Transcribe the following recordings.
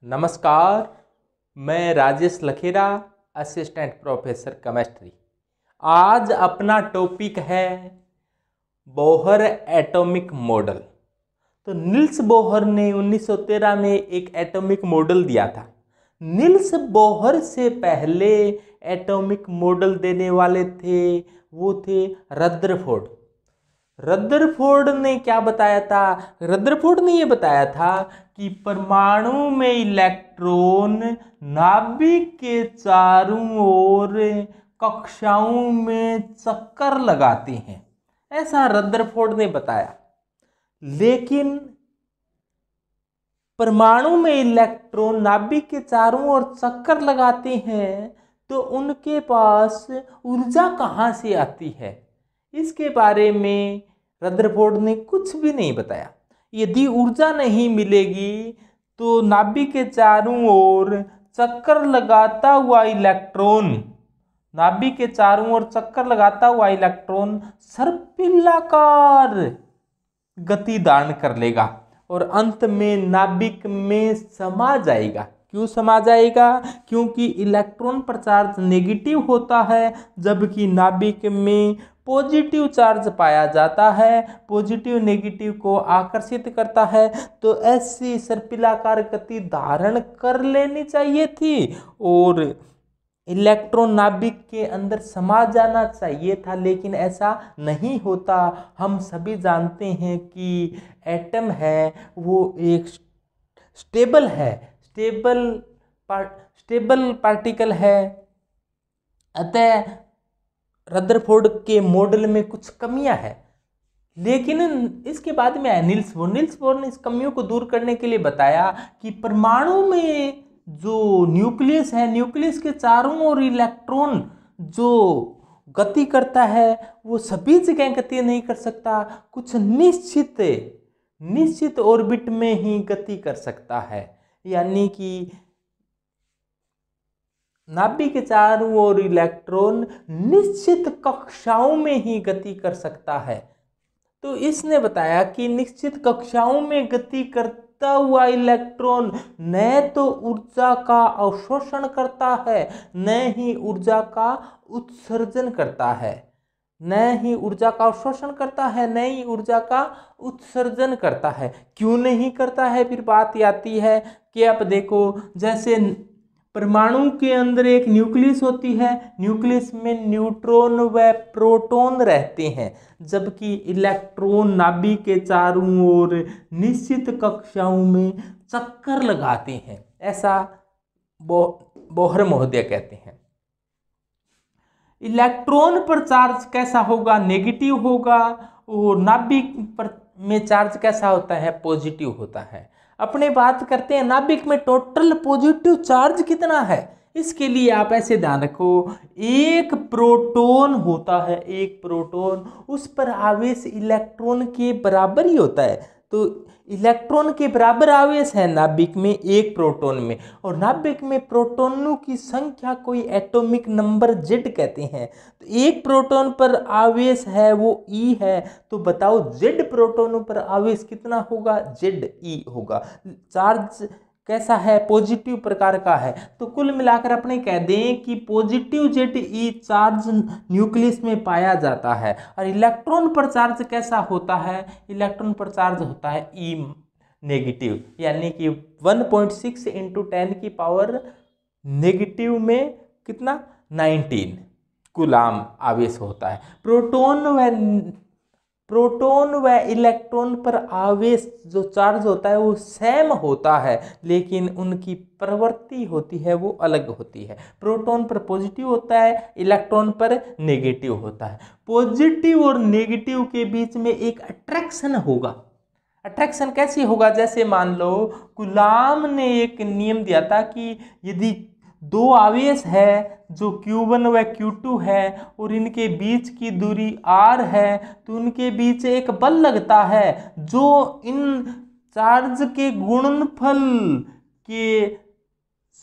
नमस्कार, मैं Rajesh Lakhera, assistant professor chemistry. आज अपना टॉपिक है बोहर एटॉमिक मॉडल। तो निल्स बोहर ने 1913 में एक एटॉमिक मॉडल दिया था। निल्स बोहर से पहले एटॉमिक मॉडल देने वाले थे वो थे रदरफोर्ड। रदरफोर्ड ने क्या बताया था? रदरफोर्ड ने ये बताया था कि परमाणु में इलेक्ट्रॉन नाभिक के चारों ओर कक्षाओं में चक्कर लगाते हैं, ऐसा रदरफोर्ड ने बताया। लेकिन परमाणु में इलेक्ट्रॉन नाभिक के चारों ओर चक्कर लगाते हैं तो उनके पास ऊर्जा कहाँ से आती है, इसके बारे में रदरफोर्ड ने कुछ भी नहीं बताया। यदि ऊर्जा नहीं मिलेगी तो नाभिक के चारों ओर चक्कर लगाता हुआ इलेक्ट्रॉन सर्पिलाकार गति धारण कर लेगा और अंत में नाभिक में समा जाएगा। क्यों समा जाएगा? क्योंकि इलेक्ट्रॉन पर चार्ज नेगेटिव होता है, जबकि नाभिक में पॉजिटिव चार्ज पाया जाता है। पॉजिटिव नेगेटिव को आकर्षित करता है, तो ऐसी सर्पिलाकार गति धारण कर लेनी चाहिए थी और इलेक्ट्रॉन नाभिक के अंदर समा जाना चाहिए था, लेकिन ऐसा नहीं होता। हम सभी जानते हैं कि एटम है वो एक स्टेबल पार्टिकल है। अतः रदरफोर्ड के मॉडल में कुछ कमियां हैं। लेकिन इसके बाद में आया निल्स बोर ने इस कमियों को दूर करने के लिए बताया कि परमाणु में जो न्यूक्लियस है, न्यूक्लियस के चारों ओर इलेक्ट्रॉन जो गति करता है वो सभी जगह गति नहीं कर सकता, कुछ निश्चित ऑर्बिट में ही गति कर सकता है। यानी कि नाभिक के चारों ओर इलेक्ट्रॉन निश्चित कक्षाओं में ही गति कर सकता है। तो इसने बताया कि निश्चित कक्षाओं में गति करता हुआ इलेक्ट्रॉन न तो ऊर्जा का अवशोषण करता है, न ही ऊर्जा का उत्सर्जन करता है, क्यों नहीं करता है? फिर बात आती है कि आप देखो, जैसे परमाणु के अंदर एक न्यूक्लियस होती है, न्यूक्लियस में न्यूट्रॉन व प्रोटॉन रहते हैं, जबकि इलेक्ट्रॉन नाभिक के चारों ओर निश्चित कक्षाओं में चक्कर लगाते हैं, ऐसा बोहर महोदय कहते हैं। इलेक्ट्रॉन पर चार्ज कैसा होगा? नेगेटिव होगा। और नाभिक पर में चार्ज कैसा होता है? पॉजिटिव होता है। अपने बात करते हैं नाभिक में टोटल पॉजिटिव चार्ज कितना है। इसके लिए आप ऐसे ध्यान रखो, एक प्रोटॉन होता है, एक प्रोटॉन, उस पर आवेश इलेक्ट्रॉन के बराबर ही होता है। तो इलेक्ट्रॉन के बराबर आवेश है नाभिक में एक प्रोटॉन में, और नाभिक में प्रोटॉनों की संख्या कोई एटॉमिक नंबर Z कहते हैं। तो एक प्रोटॉन पर आवेश है वो E है, तो बताओ Z प्रोटॉनों पर आवेश कितना होगा? ZE होगा। चार्ज कैसा है? पॉजिटिव प्रकार का है। तो कुल मिलाकर अपने कह दें कि पॉजिटिव ZE चार्ज न्यूक्लियस में पाया जाता है। और इलेक्ट्रॉन पर चार्ज कैसा होता है? इलेक्ट्रॉन पर चार्ज होता है E नेगेटिव, यानी कि 1.6 × 10 की पावर नेगेटिव में कितना? 19 कूलाम आवेश होता है। प्रोटॉन व इलेक्ट्रॉन पर आवेश जो चार्ज होता है वो सेम होता है, लेकिन उनकी प्रवृत्ति होती है वो अलग होती है। प्रोटॉन पर पॉजिटिव होता है, इलेक्ट्रॉन पर नेगेटिव होता है। पॉजिटिव और नेगेटिव के बीच में एक अट्रैक्शन होगा। अट्रैक्शन कैसे होगा? जैसे मान लो कूलाम ने एक नियम दिया था कि यदि दो आवेश है जो Q1 व Q2 है और इनके बीच की दूरी R है, तो उनके बीच एक बल लगता है जो इन चार्ज के गुणनफल के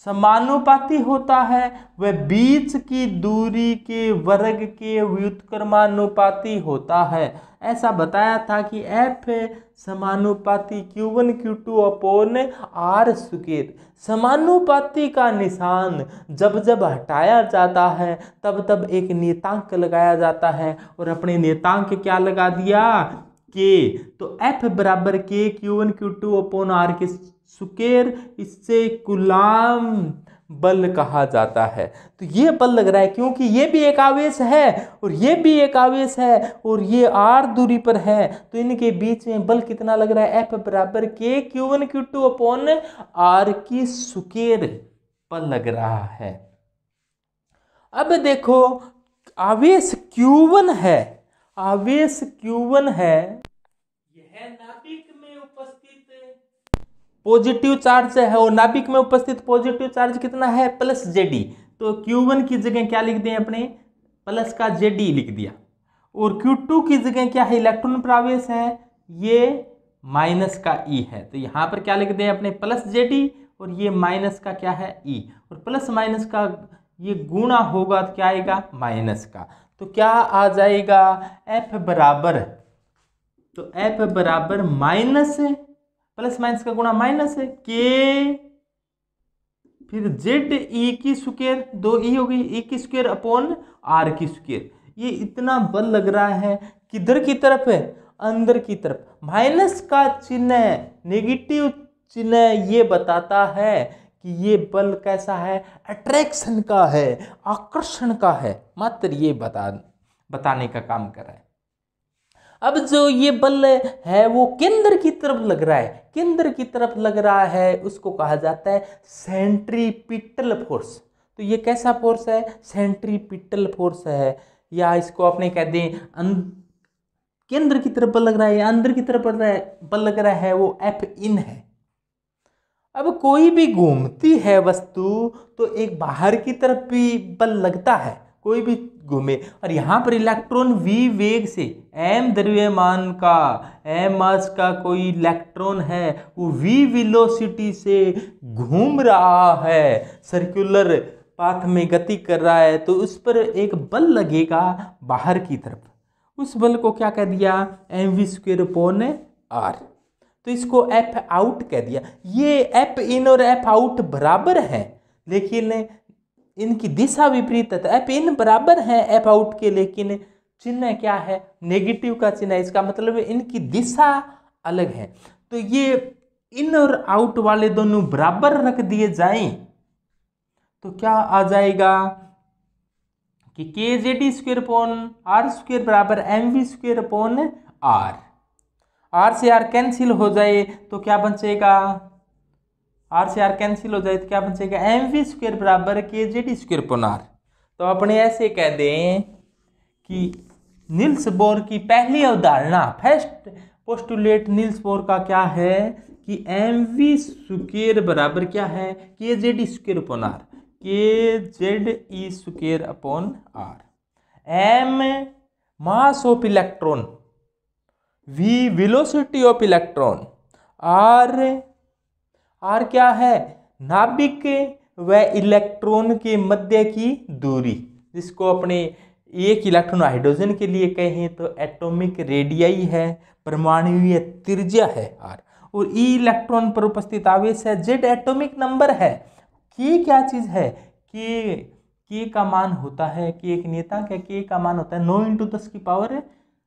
समानुपाती होता है, वह बीच की दूरी के वर्ग के व्युत्क्रमानुपाती होता है। ऐसा बताया था कि F समानुपाती Q1 Q2 upon R square. समानुपाती का निशान जब जब हटाया जाता है तब तब एक नियतांक लगाया जाता है, और अपने नियतांक क्या लगा दिया, K। तो F बराबर K Q1 Q2 upon R के स्क्वायर, इससे कूलाम बल कहा जाता है। तो ये बल लग रहा है क्योंकि ये भी एक आवेश है और ये भी एक आवेश है और ये r दूरी पर है, तो इनके बीच में बल कितना लग रहा है, F बराबर K Q1 Q2 upon R की स्क्वायर बल लग रहा है। अब देखो आवेश Q1 है, आवेश Q1 है, यह नाभिक में उपस्थित पॉजिटिव चार्ज है और नाभिक में उपस्थित पॉजिटिव चार्ज कितना है, प्लस जेडी। तो Q1 की जगह क्या लिख दें अपने, प्लस का जेडी लिख दिया, और Q2 की जगह क्या है, इलेक्ट्रॉन प्रवेश है, ये माइनस का ई है। तो यहाँ पर क्या लिख दें अपने, प्लस जेडी, और ये माइनस का क्या है, ई, और प्लस माइनस का ये गुणा होगा तो क्या आएगा, माइनस का। तो क्या आ जाएगा, F बराबर, तो F बराबर माइनस, प्लस माइनस का गुणा माइनस है, के फिर जेड ई की स्क्वायर, दो ई हो गई, ई की स्क्वायर अपॉन आर की स्क्वायर। ये इतना बल लग रहा है, किधर की तरफ है, अंदर की तरफ। माइनस का चिन्ह, नेगेटिव चिन्ह, ये बताता है कि ये बल कैसा है, अट्रैक्शन का है, आकर्षण का है, मात्र ये बताने का काम कर रहा है। अब जो ये बल है वो केंद्र की तरफ लग रहा है, केंद्र की तरफ लग रहा है, उसको कहा जाता है सेंट्रीपिटल फोर्स। तो ये कैसा फोर्स है, सेंट्रीपिटल फोर्स है, या इसको अपने कह दें केंद्र की तरफ बल लग रहा है या अंदर की तरफ बल लग रहा है, वो F इन है। अब कोई भी घूमती है वस्तु तो एक बाहर की तरफ भी बल लगता है, कोई भी घूमे, और यहाँ पर इलेक्ट्रॉन v वेग से, m द्रव्यमान का, m मास का कोई इलेक्ट्रॉन है, वो v वेलोसिटी से घूम रहा है, सर्कुलर पाथ में गति कर रहा है, तो उस पर एक बल लगेगा बाहर की तरफ। उस बल को क्या कह दिया, mv स्क्वायर अपॉन r। तो इसको F आउट कह दिया। ये F इन और F आउट बराबर है, लेकिन इनकी दिशा विपरीत है। तो F इन बराबर है F आउट के, लेकिन चिन्ह क्या है, नेगेटिव का चिन्ह है। इसका मतलब है इनकी दिशा अलग है। तो ये इन और आउट वाले दोनों बराबर रख दिए जाएं तो क्या आ जाएगा कि के जेडी स्क्वायर अपॉन आर स्क्वायर बराबर mv square upon r। r से r कैंसिल हो जाए तो क्या बचेगा, r से r कैंसिल हो जाए तो क्या बचेगा, mv स्क्वायर बराबर के जेडी स्क्वायर अपॉन r। तो अपने ऐसे कह दें कि नील्स बोर की पहली अवधारणा, फर्स्ट पोस्टुलेट नील्स बोर का क्या है कि mv स्क्वायर बराबर क्या है, के जेड स्क्वायर अपॉन r, के Z E square upon r। m mass of electron, v velocity of electron, r क्या है, नाभिक व इलेक्ट्रॉन के मध्य की दूरी, जिसको अपने एक इलेक्ट्रॉन हाइड्रोजन के लिए कहें तो एटॉमिक रेडियाई है, परमाणुीय त्रिज्या है r, और ई इलेक्ट्रॉन पर उपस्थित आवेश है, z एटॉमिक नंबर है, k क्या चीज है, k का मान होता है, k एक नियतांक है, k का मान होता है 9 × 10 की पावर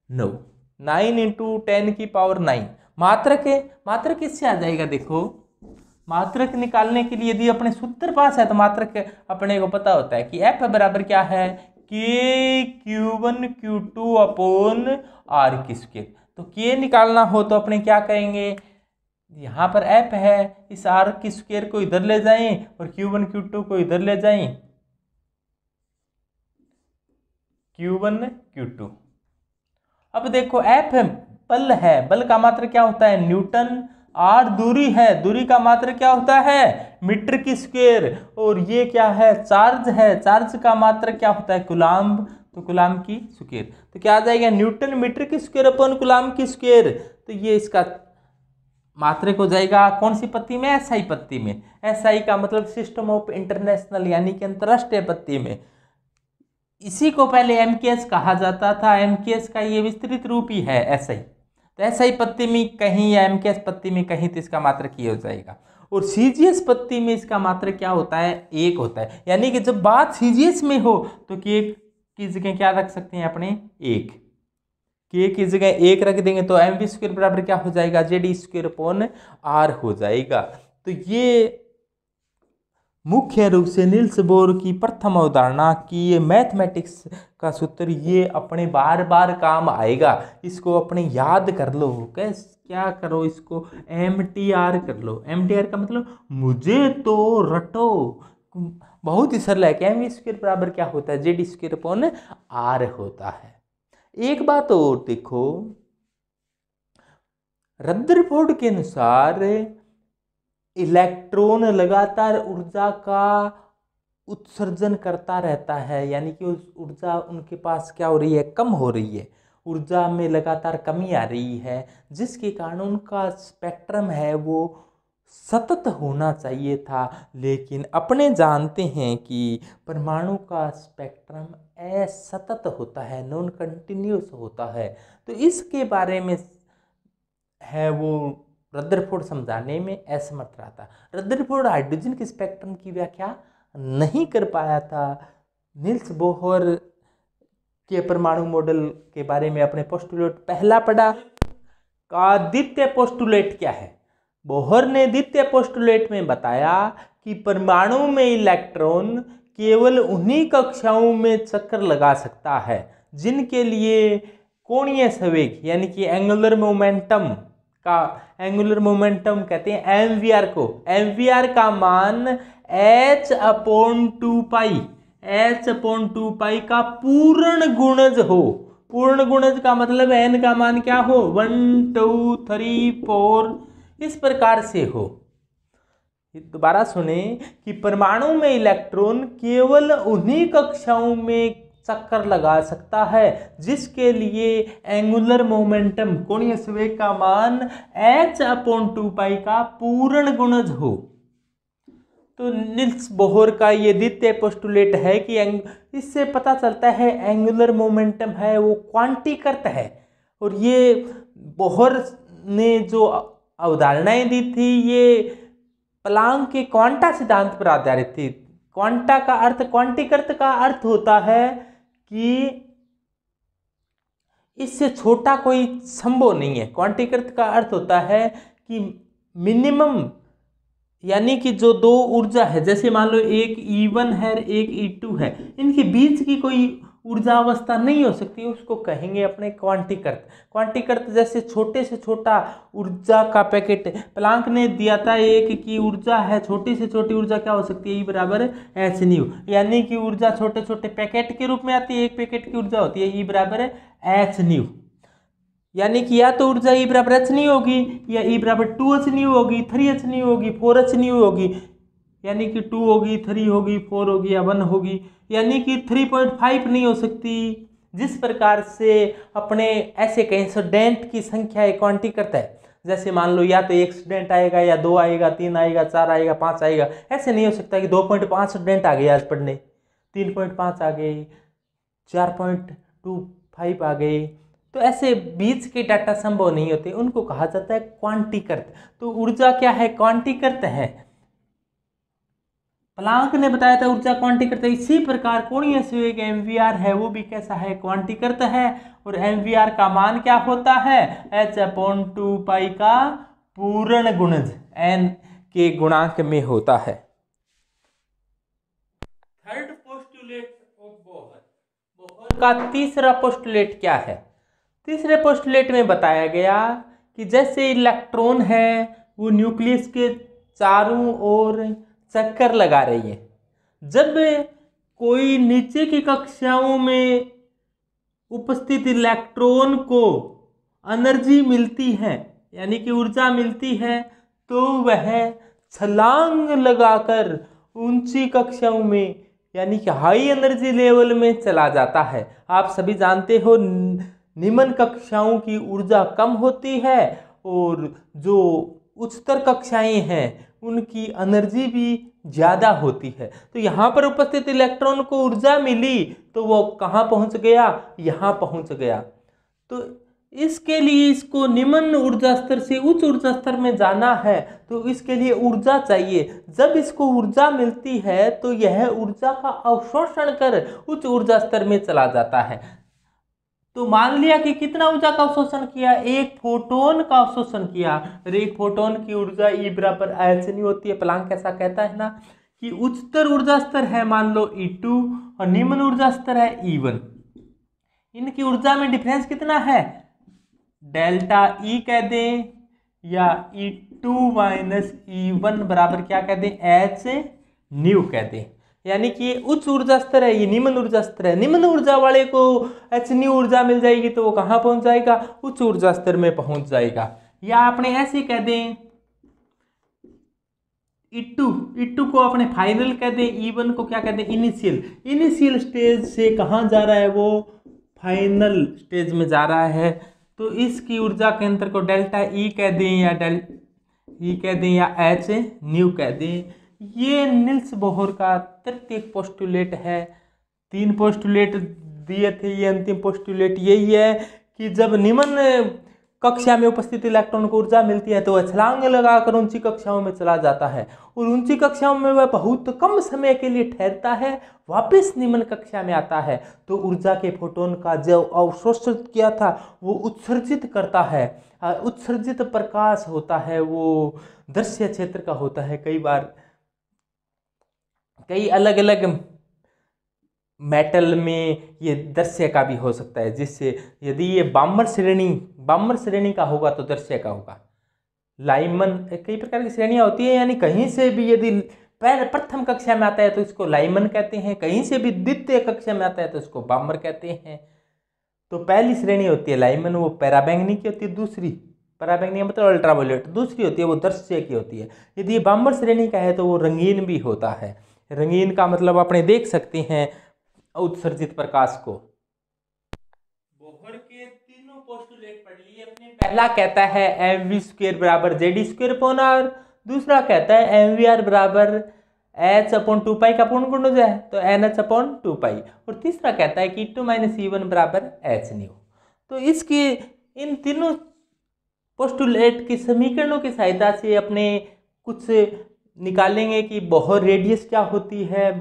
9, 9 × 10 की पावर 9। मात्रक है, मात्रक किससे आ जाएगा, देखो मात्रक निकालने के लिए यदि अपने सूत्र पास है तो मात्रक अपने को पता होता है कि F बराबर क्या है, के Q1 Q2 अपॉन R की स्क्वायर। तो K निकालना हो तो अपने क्या करेंगे, यहाँ पर F है, इस R की स्क्वायर को इधर ले जाएं और Q1 Q2 को इधर ले जाएं, Q1 Q2। अब देखो F बल है, बल का मात्रक क्या होता है, न्यूटन, r दूरी है, दूरी का मात्रक क्या होता है, मीटर की स्क्वायर, और ये क्या है, चार्ज है, चार्ज का मात्रक क्या होता है, कूलाम्ब, तो कूलाम्ब की स्क्वायर। तो क्या आ जाएगा, न्यूटन मीटर की स्क्वायर अपॉन कूलाम्ब की स्क्वायर। तो ये इसका मात्रक हो जाएगा कौन सी पत्ती में, एसआई पत्ती में। एसआई का मतलब सिस्टम ऑफ इंटरनेशनल यानी कि अंतरराष्ट्रीय पत्ती में। इसी को पहले एमकेएस कहा जाता था, एमकेएस का ये विस्तृत रूप ही है एसआई। तो एसआई पत्ती में कहीं या एमकेएस पत्ती में कहीं तो इसका मात्रक ये हो जाएगा। और सीजीएस पत्ती में इसका मात्रक क्या होता है, 1 होता है। यानी कि जब बात सीजीएस में हो तो के की जगह क्या रख सकते हैं अपने, 1। के की जगह 1 रख देंगे तो एम वी स्क्वायर बराबर क्या हो जाएगा, जेडी स्क्वायर अपॉन आर हो जाएगा। तो ये मुख्य रूप से नील्स बोर की प्रथम अवधारणा की ये मैथमेटिक्स का सूत्र, ये अपने बार बार काम आएगा। इसको अपने याद कर लो, क्या करो, इसको MTR कर लो। MTR का मतलब मुझे तो रटो, बहुत ही सरल है कि एम वी स्क्वायर बराबर क्या होता है, जेडी स्क्वायर अपॉन आर होता है। एक बात और देखो, रदरफोर्ड के अनुसार इलेक्ट्रॉन लगातार ऊर्जा का उत्सर्जन करता रहता है, यानी कि उस ऊर्जा उनके पास क्या हो रही है, कम हो रही है, ऊर्जा में लगातार कमी आ रही है, जिसके कारण उनका स्पेक्ट्रम है वो सतत होना चाहिए था। लेकिन अपने जानते हैं कि परमाणु का स्पेक्ट्रम असतत होता है, नॉन कंटिन्यूस होता है। तो इसके बारे में है वो रदरफोर्ड समझाने में असमर्थ रहा था। रदरफोर्ड हाइड्रोजन के स्पेक्ट्रम की व्याख्या नहीं कर पाया था। नील्स बोहर के परमाणु मॉडल के बारे में अपने पोस्टुलेट पहला पढ़ा का द्वितीय पोस्टुलेट क्या है। बोहर ने द्वितीय पोस्टुलेट में बताया कि परमाणु में इलेक्ट्रॉन केवल उन्हीं कक्षाओं में चक्कर लगा सकता है जिनके लिए कोणीय संवेग यानी कि एंगुलर मोमेंटम का, एंगुलर मोमेंटम कहते हैं एमवीआर को, एमवीआर का मान h/2π, h/2π का पूर्ण गुणज हो। पूर्ण गुणज का मतलब n का मान क्या हो, 1 2 3 4 इस प्रकार से हो। दोबारा सुने कि परमाणु में इलेक्ट्रॉन केवल उन्हीं कक्षाओं में चक्कर लगा सकता है जिसके लिए एंगुलर मोमेंटम कोणीय संवेग का मान h/2π का पूर्ण गुणज हो। तो नील्स बोहर का ये द्वितीय पोस्टुलेट है कि इससे पता चलता है एंगुलर मोमेंटम है वो क्वांटीकृत है। और ये बोहर ने जो अवधारणाएं दी थी ये प्लांक के क्वांटा सिद्धांत पर आधारित थी। क्वांटा का अर्थ, क्वांटीकृत का अर्थ होता है कि इससे छोटा कोई संभव नहीं है। क्वांटीकृत का अर्थ होता है कि मिनिमम यानी कि जो दो ऊर्जा है, जैसे मान लो एक E1 है एक E2 है, इनके बीच की कोई ऊर्जा अवस्था नहीं हो सकती, उसको कहेंगे अपने क्वांटीकृत। क्वांटीकृत जैसे छोटे से छोटा ऊर्जा का पैकेट प्लांक ने दिया था, एक की ऊर्जा है, छोटी से छोटी ऊर्जा क्या हो सकती है, E बराबर hν, यानी कि ऊर्जा छोटे छोटे पैकेट के रूप में आती है। एक पैकेट की ऊर्जा होती है E बराबर hν, यानी कि या तो ऊर्जा E बराबर hν होगी या E बराबर 2hν होगी, 3hν होगी, 4hν होगी, यानी कि 2 होगी, 3 होगी, 4 होगी या 1 होगी, यानी कि 3.5 नहीं हो सकती। जिस प्रकार से अपने ऐसे कई स्टूडेंट की संख्या एक क्वांटीकृत है, जैसे मान लो या तो एक स्टूडेंट आएगा या 2 आएगा, 3 आएगा, 4 आएगा, 5 आएगा। ऐसे नहीं हो सकता कि 2.5 स्टूडेंट आ गए आज पढ़ने, 3.5 आ गए, 4.25 आ गए, तो ऐसे बीच के डाटा संभव नहीं होते, उनको कहा जाता है क्वांटीकृत। तो ऊर्जा क्या है, क्वांटीकृत है। प्लांक ने बताया था ऊर्जा क्वांटीकृत है। इसी प्रकार कोणीय संवेग MVR है वो भी कैसा है, क्वांटीकृत है। और MVR का मान क्या होता है, h/2π का पूर्ण गुणज n के गुणांक में होता है। Third postulate of Bohr, Bohr का तीसरा पोस्टुलेट क्या है। तीसरे पोस्टुलेट में बताया गया कि जैसे इलेक्ट्रॉन है वो न्यूक्लियस के चारों ओर चक्कर लगा रही है, जब कोई नीचे की कक्षाओं में उपस्थित इलेक्ट्रॉन को एनर्जी मिलती है यानी कि ऊर्जा मिलती है, तो वह छलांग लगाकर ऊंची कक्षाओं में यानी कि हाई एनर्जी लेवल में चला जाता है। आप सभी जानते हो निम्न कक्षाओं की ऊर्जा कम होती है और जो उच्चतर कक्षाएं हैं उनकी एनर्जी भी ज़्यादा होती है। तो यहाँ पर उपस्थित इलेक्ट्रॉन को ऊर्जा मिली तो वो कहाँ पहुँच गया, यहाँ पहुँच गया। तो इसके लिए इसको निम्न ऊर्जा स्तर से उच्च ऊर्जा स्तर में जाना है तो इसके लिए ऊर्जा चाहिए। जब इसको ऊर्जा मिलती है तो यह ऊर्जा का अवशोषण कर उच्च ऊर्जा स्तर में चला जाता है। तो मान लिया कि कितना ऊर्जा का अवशोषण किया, एक फोटोन का अवशोषण किया। और एक फोटोन की ऊर्जा E बराबर hν होती है। प्लांक ऐसा कहता है ना कि उच्चतर ऊर्जा स्तर है मान लो E2 और निम्न ऊर्जा स्तर है E1। इनकी ऊर्जा में डिफरेंस कितना है, डेल्टा E कह दें या E2 माइनस E1 बराबर क्या कह दें, hν कह दें। यानी कि ये उच्च ऊर्जा स्तर है, ये निम्न ऊर्जा स्तर है। निम्न ऊर्जा वाले को hν ऊर्जा मिल जाएगी तो वो कहाँ पहुँच जाएगा, उच्च ऊर्जा स्तर में पहुँच जाएगा। या आपने ऐसे कह दें E2 को अपने फाइनल कह दें, E1 को क्या कह दें, इनिशियल स्टेज से कहाँ जा रहा है, वो फाइनल स्टेज में जा रहा है। तो इसकी ऊर्जा केंद्र को डेल्टा E कह दें या E कह दें या hν कह दें। ये नील्स बोहर का तृतीय पोस्टुलेट है। 3 पोस्टुलेट दिए थे, ये अंतिम पोस्टुलेट यही है कि जब निम्न कक्षा में उपस्थित इलेक्ट्रॉन को ऊर्जा मिलती है तो वह छलांग लगाकर ऊंची कक्षाओं में चला जाता है और ऊंची कक्षाओं में वह बहुत कम समय के लिए ठहरता है, वापस निम्न कक्षा में आता है तो ऊर्जा के फोटोन का जो अवशोषित किया था वो उत्सर्जित करता है। उत्सर्जित प्रकाश होता है वो दृश्य क्षेत्र का होता है। कई बार कई अलग अलग मेटल में ये दृश्य का भी हो सकता है, जिससे यदि ये बाम्बर श्रेणी का होगा तो दृश्य का होगा। लाइमन कई प्रकार की श्रेणियां होती है, यानी कहीं से भी यदि प्रथम कक्षा में आता है तो इसको लाइमन कहते हैं, कहीं से भी द्वितीय कक्षा में आता है तो इसको बाम्बर कहते हैं। तो पहली श्रेणी होती है लाइमन, वो पैराबैंगनी की होती है। दूसरी पैराबैंगनी मतलब अल्ट्रावायलेट, दूसरी होती है वो दृश्य की होती है। यदि ये बाम्बर श्रेणी का है तो वो रंगीन भी होता है। रंगीन का मतलब अपने देख सकते हैं उत्सर्जित प्रकाश को। बोहर के तीनों पोस्टुलेट पढ़ लिए अपने। पहला कहता है mv² बराबर Zd²/r, दूसरा कहता है mvr बराबर h/2π का पूर्ण गुणज है तो nh/2π, और तीसरा कहता है कि E2 माइनस E1 बराबर hν। तो इसकी इन तीनों पोस्टुलेट की समीकरणों की सहायता से अपने कुछ निकालेंगे कि बोहर रेडियस क्या होती है,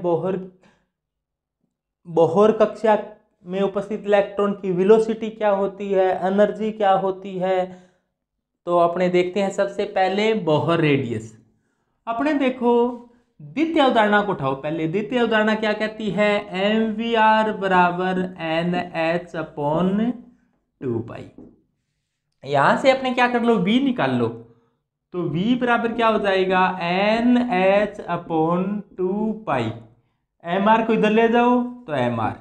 बोहर कक्षा में उपस्थित इलेक्ट्रॉन की वेलोसिटी क्या होती है, एनर्जी क्या होती है। तो अपने देखते हैं सबसे पहले बोहर रेडियस। अपने देखो द्वितीय अवधारणा को उठाओ। पहले द्वितीय अवधारणा क्या कहती है, mvr बराबर nh/2π। यहां से अपने क्या कर लो, v निकाल लो। तो v बराबर क्या हो जाएगा, nh/2π। mr को इधर ले जाओ तो mr।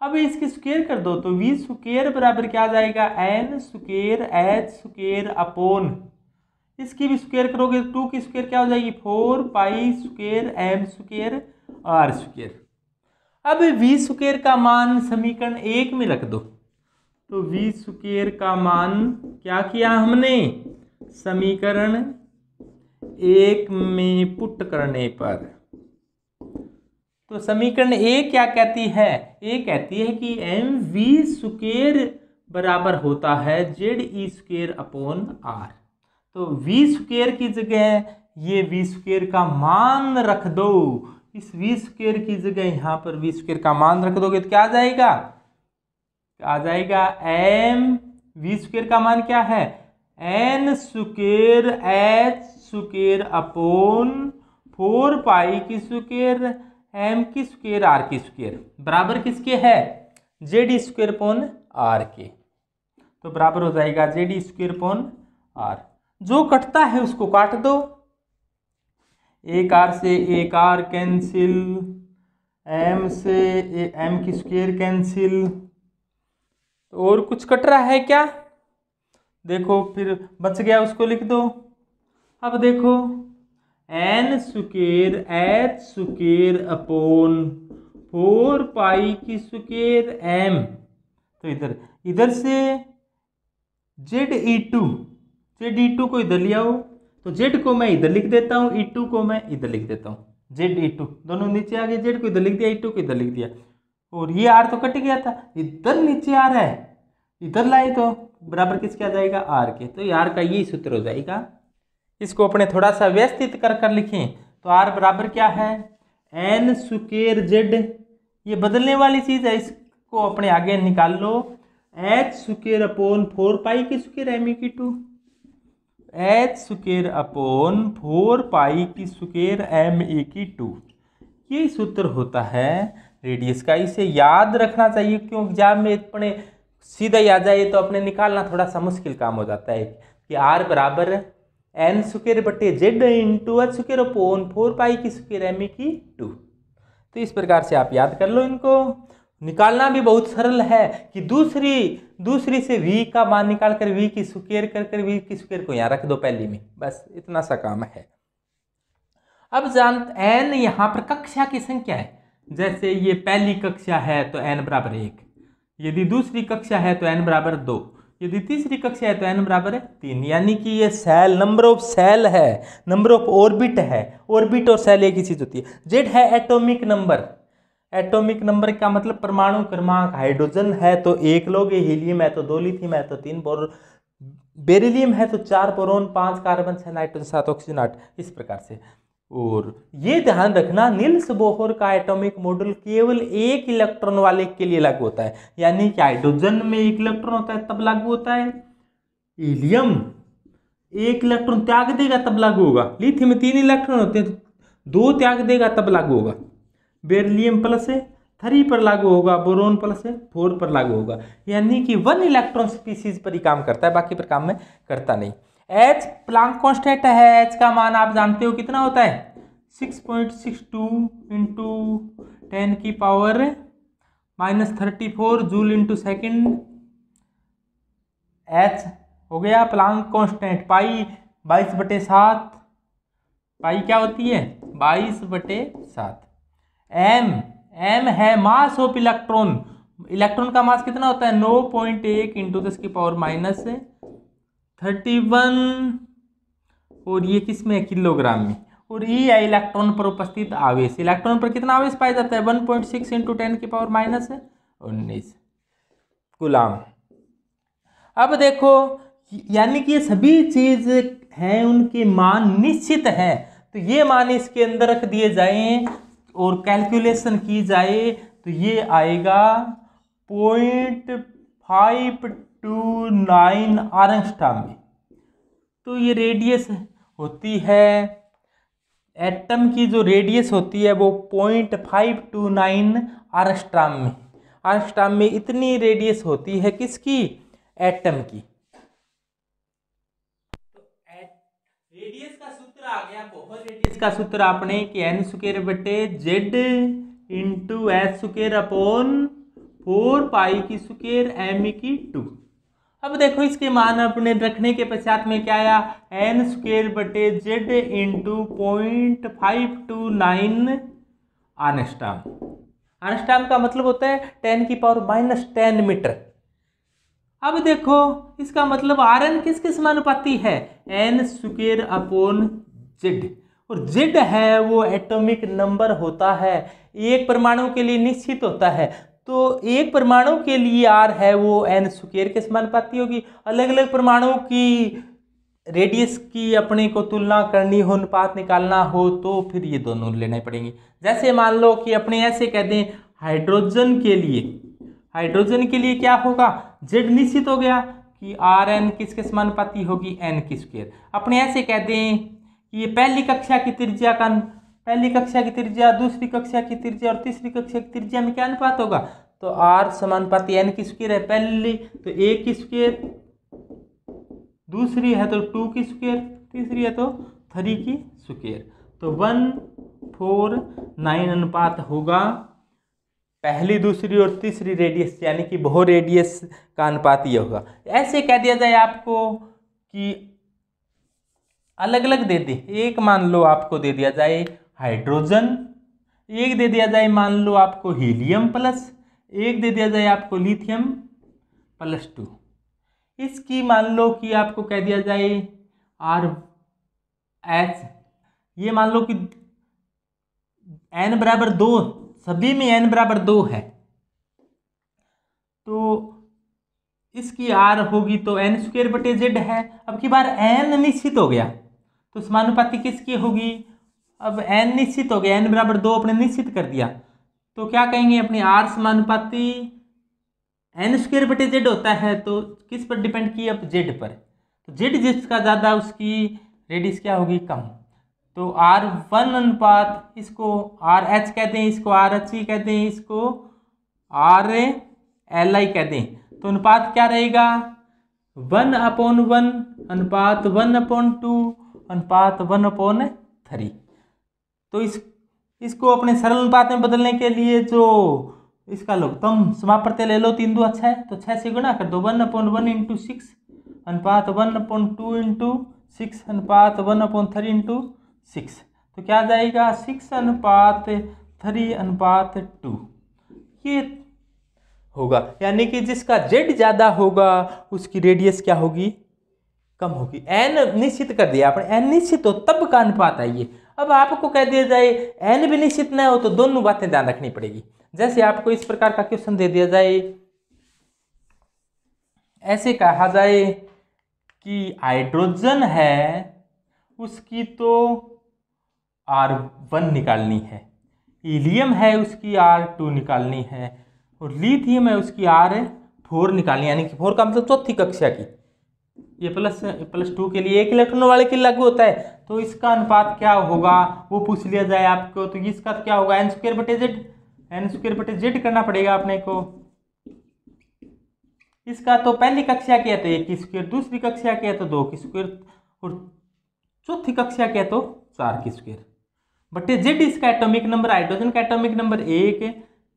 अब इसकी स्क्वायर कर दो तो v² बराबर क्या आ जाएगा, n²h² इसकी भी स्क्वायर करोगे 2 की स्क्वायर क्या हो जाएगी, 4π² m²r²। अब v² का मान समीकरण 1 में रख दो। तो v² का मान क्या किया हमने, समीकरण 1 में पुट करने पर। तो समीकरण 1 क्या कहती है, ये कहती है कि mv² बराबर होता है Ze²/r। तो v² की जगह ये v² का मान रख दो। इस v² की जगह यहाँ पर v² का मान रख दोगे तो क्या आ जाएगा, आ जाएगा v² का मान क्या है, n²h² m² r² बराबर किसके है, Zd²/r के। तो बराबर हो जाएगा Zd²/r। जो कटता है उसको काट दो, एक r से एक r कैंसिल, m से m² कैंसिल। और कुछ कट रहा है क्या, देखो फिर बच गया उसको लिख दो। अब देखो n²h²/4π² तो इधर से Ze2 को इधर ले आओ, तो जेड को मैं इधर लिख देता हूँ, E2 को मैं इधर लिख देता हूँ, जेड E2 दोनों नीचे आ गए, जेड को इधर लिख दिया, E2 को इधर लिख दिया, और ये आर तो कट गया था, इधर नीचे आ रहा है, इधर लाए तो बराबर किसके आ जाएगा, आर के। तो आर का यही सूत्र हो जाएगा। इसको अपने थोड़ा सा व्यवस्थित कर कर लिखें तो आर बराबर क्या है, एन स्क्वायर जेड, ये बदलने वाली चीज है, इसको अपने आगे निकाल लो, एच स्क्वायर अपॉन 4 पाई की स्क्वायर एम ई की 2, एच स्क्वायर अपॉन 4 पाई की स्क्वायर एम ई की 2, ये सूत्र होता है रेडियस का। इसे याद रखना चाहिए, क्योंकि एग्जाम में अपने सीधा ही आ जाए तो अपने निकालना थोड़ा सा मुश्किल काम हो जाता है कि आर बराबर एन स्क्वायर बटे Z into H square upon 4 पाई की स्क्वायर एम ई की 2। तो इस प्रकार से आप याद कर लो इनको। निकालना भी बहुत सरल है कि दूसरी से v का मान निकाल कर v की स्क्वायर कर v की स्क्वायर को यहाँ रख दो पहली में, बस इतना सा काम है। अब n यहाँ पर कक्षा की संख्या है, जैसे ये पहली कक्षा है तो n बराबर 1, यदि दूसरी कक्षा है तो n बराबर 2, यदि तीसरी कक्षा है तो n बराबर 3, यानी कि ये सेल नंबर ऑफ सेल है, नंबर ऑफ ऑर्बिट है, ऑर्बिट और सेल एक ही चीज होती है। जेड है एटॉमिक नंबर, एटॉमिक नंबर का मतलब परमाणु क्रमांक, हाइड्रोजन है तो 1 लोगे, हीलियम है तो 2 लिथियम है तो 3 बेरिलियम है तो 4 बोरोन, 5 कार्बन, 6 नाइट्रोजन, 7 ऑक्सीजन, 8, इस प्रकार से। और ये ध्यान रखना नील्स बोहर का एटॉमिक मॉडल केवल 1 इलेक्ट्रॉन वाले के लिए लागू होता है, यानी कि हाइड्रोजन में 1 इलेक्ट्रॉन होता है तब लागू होता है, हीलियम 1 इलेक्ट्रॉन त्याग देगा तब लागू होगा, लिथियम में 3 इलेक्ट्रॉन होते हैं 2 त्याग देगा तब लागू होगा, बेरिलियम प्लस 3 पर लागू होगा, बोरोन प्लस 4 पर लागू होगा, यानी कि 1 इलेक्ट्रॉन स्पीसीज पर ही काम करता है, बाकी पर काम में करता नहीं। H प्लांक कांस्टेंट है, H का मान आप जानते हो कितना होता है, 6.62 इंटू 10 की power -34 joule into second, H हो गया प्लांक कांस्टेंट। पाई 22/7, पाई क्या होती है 22/7। m है मास ऑफ इलेक्ट्रॉन, इलेक्ट्रॉन का मास कितना होता है 9.1 इंटू 10 की पावर -31, और ये किस में है किलोग्राम में, और ये है इलेक्ट्रॉन पर उपस्थित आवेश, इलेक्ट्रॉन पर कितना आवेश पाया जाता है 1.6 इंटू 10 की पावर -19 कूलाम। अब देखो यानी कि ये सभी चीज हैं उनके मान निश्चित हैं, तो ये मान इसके अंदर रख दिए जाएं और कैलकुलेशन की जाए तो ये आएगा 0.529 एंगस्ट्रॉम में। तो ये रेडियस होती है, एटम की जो रेडियस होती है वो 0.529 एंगस्ट्रॉम में, एंगस्ट्रॉम में इतनी रेडियस होती है किसकी, एटम की। रेडियस का सूत्र आ गया, बहुत रेडियस का सूत्र आपने कि n स्क्वायर बटे Z into H square upon 4 पाई की स्क्वायर एम की 2। अब देखो इसके मान अपने रखने के पश्चात में क्या आया, n स्क्वायर बटे जेड इंटू 0.529 एंगस्ट्रॉम। एंगस्ट्रॉम का मतलब होता है 10 की पावर -10 मीटर। अब देखो इसका मतलब Rn किसके समानुपाती है, n स्क्वायर अपॉन जेड, और जेड है वो एटॉमिक नंबर होता है, एक परमाणु के लिए निश्चित होता है, तो एक परमाणु के लिए R है वो n स्क्वायर के समानुपाती होगी। अलग अलग परमाणु की रेडियस की अपने को तुलना करनी हो, अनुपात निकालना हो तो फिर ये दोनों लेने पड़ेंगे। जैसे मान लो कि अपने ऐसे कह दें हाइड्रोजन के लिए क्या होगा, जेड निश्चित हो गया कि Rn किसके समानुपाती होगी, n की स्क्वायर। अपने ऐसे कह दें कि ये पहली कक्षा की त्रिज्या, दूसरी कक्षा की त्रिज्या और तीसरी कक्षा की त्रिज्या में क्या अनुपात होगा, तो R समानुपाती n की स्क्वायर है, पहली तो 1 की स्क्वायर, दूसरी है तो 2 की स्क्वायर, तीसरी है तो 3 की स्क्वायर, तो 1:4:9 अनुपात होगा पहली, दूसरी और तीसरी रेडियस, यानी कि बहु रेडियस का अनुपात ये होगा। ऐसे कह दिया जाए आपको कि अलग अलग दे दे, एक मान लो आपको दे दिया जाए हाइड्रोजन, एक दे दिया जाए मान लो आपको हीलियम प्लस, एक दे दिया जाए आपको लिथियम +2। इसकी मान लो कि आपको कह दिया जाए एच, ये मान लो कि n बराबर 2, सभी में n बराबर 2 है, तो इसकी r होगी तो n² है। अब की बार n निश्चित हो गया तो समानुपाती किसकी होगी? अब n निश्चित हो गया, n बराबर 2 अपने निश्चित कर दिया, तो क्या कहेंगे अपने r समानुपाती n² होता है, तो किस पर डिपेंड किया? अब z पर। तो z जिसका ज़्यादा उसकी रेडियस क्या होगी? कम। तो R1 अनुपात, इसको RH कहते हैं, इसको RHE कहते हैं, इसको RLI कहते हैं। तो अनुपात क्या रहेगा? 1/1 अनुपात 1/2 अनुपात 1/3। तो इसको अपने सरल अनुपात में बदलने के लिए जो इसका लघुत्तम समापवर्ती ले लो, 3 2 अच्छा है, तो 6 से गुणा कर दो, 1/1 × 6 अनुपात 1/2 × 6 अनुपात 1/3 × 6। तो क्या आ जाएगा? 6:3:2 ये होगा। यानी कि जिसका z ज़्यादा होगा उसकी रेडियस क्या होगी? कम होगी। n निश्चित कर दिया आपने, n निश्चित हो तब का अनुपात आइए। अब आपको कह दिया जाए n भी निश्चित न हो, तो दोनों बातें ध्यान रखनी पड़ेगी। जैसे आपको इस प्रकार का क्वेश्चन दे दिया जाए, ऐसे कहा जाए कि हाइड्रोजन है उसकी तो R1 निकालनी है, हीलियम है उसकी R2 निकालनी है, और लिथियम है उसकी R4 निकालनी है। यानी कि 4 का मतलब चौथी कक्षा की। ये +2 के लिए 1 इलेक्ट्रॉन वाले के लिए लागू होता है। तो इसका अनुपात क्या होगा वो पूछ लिया जाए आपको, तो इसका क्या होगा? n² करना पड़ेगा अपने को। इसका तो पहली कक्षा किया तो 1², दूसरी कक्षा किया तो 2², और चौथी कक्षा किया तो 4² बटे z इसका एटॉमिक नंबर, हाइड्रोजन का एटॉमिक नंबर 1,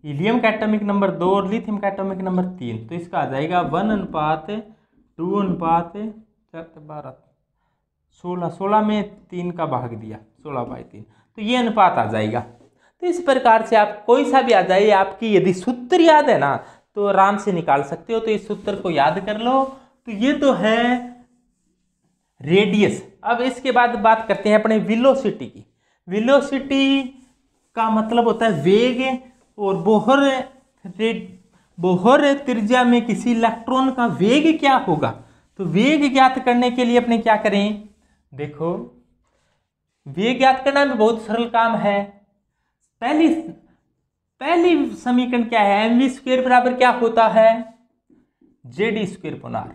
हीलियम का एटॉमिक नंबर 2 और लिथियम का एटॉमिक नंबर 3। तो इसका आ जाएगा 1:2:12 16 में 3 का भाग दिया, 16/3। तो ये अनुपात आ जाएगा। तो इस प्रकार से आप कोई सा भी आ जाए, आपकी यदि सूत्र याद है ना तो आराम से निकाल सकते हो। तो इस सूत्र को याद कर लो। तो ये तो है रेडियस। अब इसके बाद बात करते हैं अपने वेलोसिटी की। वेलोसिटी का मतलब होता है वेग, और बोहर त्रिज्या में किसी इलेक्ट्रॉन का वेग क्या होगा। तो वेग ज्ञात करने के लिए अपने क्या करें? देखो, वेग ज्ञात करना में बहुत सरल काम है। पहली समीकरण क्या है? mv² बराबर क्या होता है? z²/r।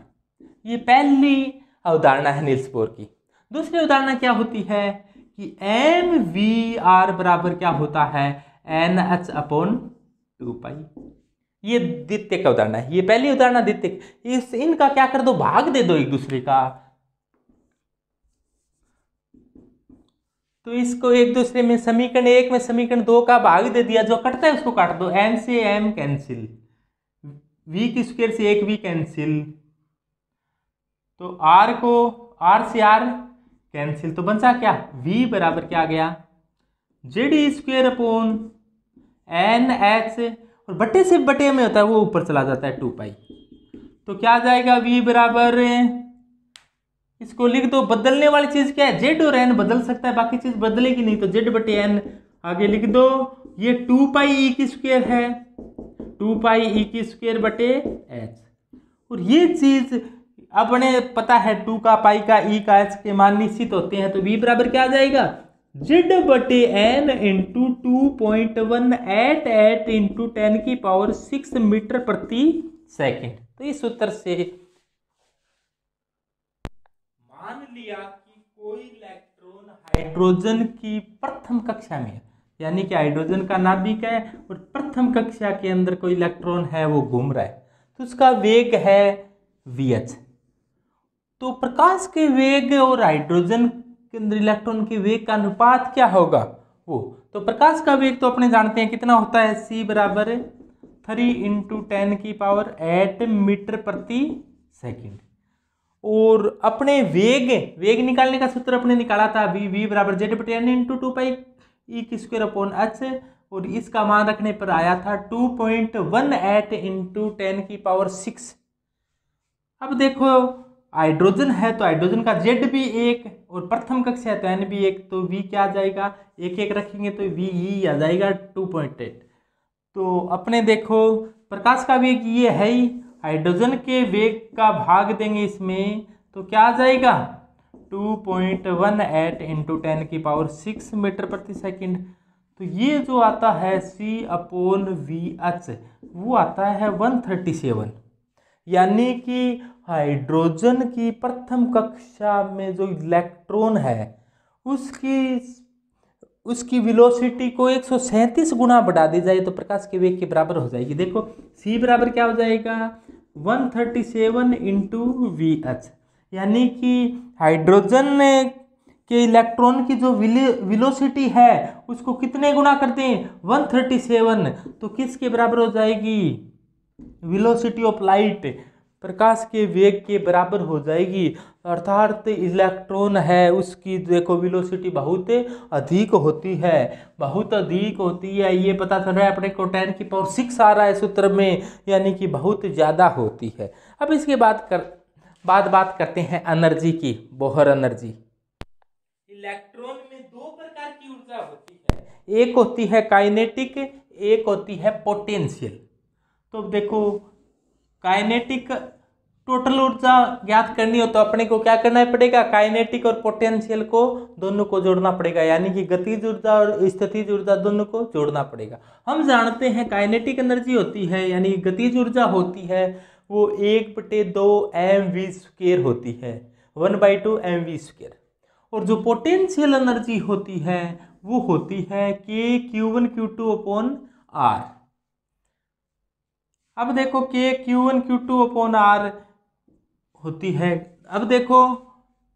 ये पहली अवधारणा है नील्स बोर की। दूसरी अवधारणा क्या होती है कि mvr बराबर क्या होता है? nh/2π। ये द्वितीयक अवधारणा है। ये पहली अवधारणा द्वितीयक। इनका क्या कर दो? भाग दे दो एक दूसरे का। तो इसको एक दूसरे में समीकरण 1 में समीकरण 2 का भाग दे दिया, जो कटता है उसको काट दो। m से m कैंसिल, v² से 1 v कैंसिल, तो r को r से r कैंसिल, तो बचा क्या? v बराबर क्या आ गया? z²/nh, और बटे से बटे में होता है वो ऊपर चला जाता है 2π। तो क्या आ जाएगा? v बराबर, इसको लिख दो। बदलने वाली चीज क्या है? z और n बदल सकता है, बाकी चीज बदलेगी नहीं। तो z/n आगे लिख दो। ये 2πe² है, 2πe²/h। और ये चीज अपने पता है 2 का पाई का e का h के मान निश्चित होते हैं। तो v बराबर क्या आ जाएगा? z/n × 2.188 × 10⁶ metre per second. तो इस सूत्र से मान लिया कि कोई इलेक्ट्रॉन हाइड्रोजन की प्रथम कक्षा में है, यानी कि हाइड्रोजन का नाभिक है और प्रथम कक्षा के अंदर कोई इलेक्ट्रॉन है वो घूम रहा है, तो उसका वेग है vh। तो प्रकाश के वेग और हाइड्रोजन के अंदर इलेक्ट्रॉन के वेग का अनुपात क्या होगा वो? तो प्रकाश का वेग तो अपने जानते हैं कितना होता है? c बराबर 3 × 10⁸ मीटर/सेकंड। और अपने वेग निकालने का सूत्र अपने निकाला था v बराबर z/n × 2πe²/h, और इसका मान रखने पर आया था 2.18 × 10⁶। अब देखो हाइड्रोजन है तो हाइड्रोजन का जेड भी 1 और प्रथम कक्षा है तो एन भी 1, तो वी क्या आ जाएगा, 1 1 रखेंगे तो वी ई आ जाएगा 2.8। तो अपने देखो प्रकाश का वेग ये है ही, हाइड्रोजन के वेग का भाग देंगे इसमें तो क्या आ जाएगा 2.18 इंटू 10⁶ मीटर प्रति सेकंड। तो ये जो आता है C/VH वो आता है 137। यानी कि हाइड्रोजन की प्रथम कक्षा में जो इलेक्ट्रॉन है उसकी वेलोसिटी को 137 गुना बढ़ा दी जाए तो प्रकाश के वेग के बराबर हो जाएगी। देखो C बराबर क्या हो जाएगा 137 इंटू VH, यानी कि हाइड्रोजन के इलेक्ट्रॉन की जो वेलोसिटी है उसको कितने गुना करते हैं 137, तो किसके बराबर हो जाएगी, वेलोसिटी ऑफ लाइट, प्रकाश के वेग के बराबर हो जाएगी। अर्थात इलेक्ट्रॉन है उसकी देखो वेलोसिटी बहुत अधिक होती है, बहुत अधिक होती है, ये पता चल रहा है अपने को 10⁶ आ रहा है सूत्र में, यानी कि बहुत ज़्यादा होती है। अब इसके बात करते हैं एनर्जी की, बोहर एनर्जी। इलेक्ट्रॉन में दो प्रकार की ऊर्जा होती है, एक होती है काइनेटिक, एक होती है पोटेंशियल। तो देखो काइनेटिक टोटल ऊर्जा ज्ञात करनी हो तो अपने को क्या करना पड़ेगा, काइनेटिक और पोटेंशियल को दोनों को जोड़ना पड़ेगा, यानी कि गतिज ऊर्जा और स्थितिज ऊर्जा दोनों को जोड़ना पड़ेगा। हम जानते हैं काइनेटिक एनर्जी होती है यानी गतिज ऊर्जा होती है वो 1/2 mv² होती है, 1/2 mv²। और जो पोटेंशियल एनर्जी होती है वो होती है kQ1Q2/R। अब देखो kQ1Q2/R होती है। अब देखो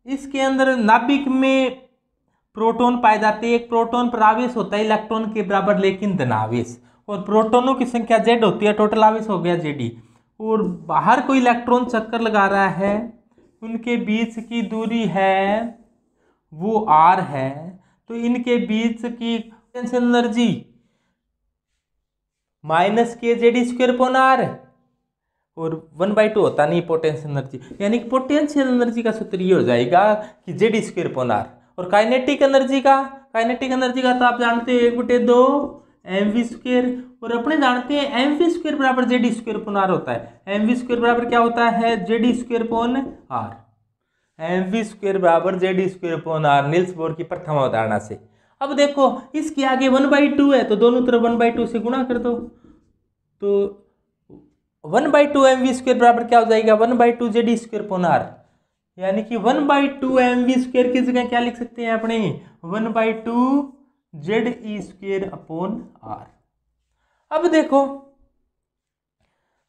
इसके अंदर नाभिक में प्रोटॉन पाए जाते हैं, एक प्रोटॉन पर आवेश होता है इलेक्ट्रॉन के बराबर लेकिन धनावेश, और प्रोटॉनों की संख्या Z होती है, टोटल आवेश हो गया Zd। और बाहर कोई इलेक्ट्रॉन चक्कर लगा रहा है, उनके बीच की दूरी है वो R है, तो इनके बीच की एनर्जी -kZ²/R और 1/2 होता नहीं पोटेंशियल एनर्जी, यानी कि पोटेंशियल एनर्जी का सूत्र ये हो जाएगा कि Z²/R। और काइनेटिक एनर्जी का तो आप जानते हैं 1/2 mv², और अपने जानते हैं mv² बराबर Z² होता है। mv² बराबर क्या होता है Z²/R, mv² बराबर Z²/R, नील्स बोर की प्रथम अवधारणा से। अब देखो इसके आगे 1/2 है तो दोनों तरफ 1/2 से गुणा कर दो, तो 1/2 mv² बराबर क्या हो जाएगा 1/2 Z²/R, यानी कि 1/2 mv² की जगह क्या लिख सकते हैं अपने 1/2 ZE²/R। अब देखो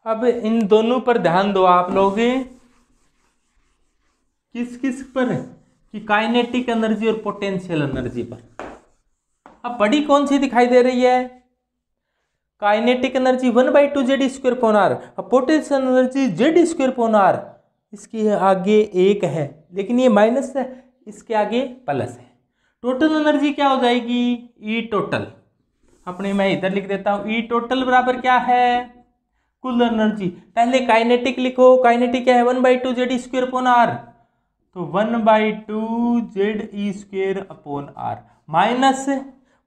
अब इन दोनों पर ध्यान दो आप लोग, किस पर, कि काइनेटिक एनर्जी और पोटेंशियल एनर्जी पर। अब बड़ी कौन सी दिखाई दे रही है, kinetic energy 1/2 Z²/R, potential energy Z²/R। इसके आगे एक है लेकिन ये माइनस है, इसके आगे प्लस है। टोटल एनर्जी क्या हो जाएगी E टोटल, अपने मैं इधर लिख देता हूं E टोटल बराबर क्या है कुल एनर्जी। पहले काइनेटिक लिखो, काइनेटिक क्या है 1/2 Z²/R, तो 1/2 ZE²/R माइनस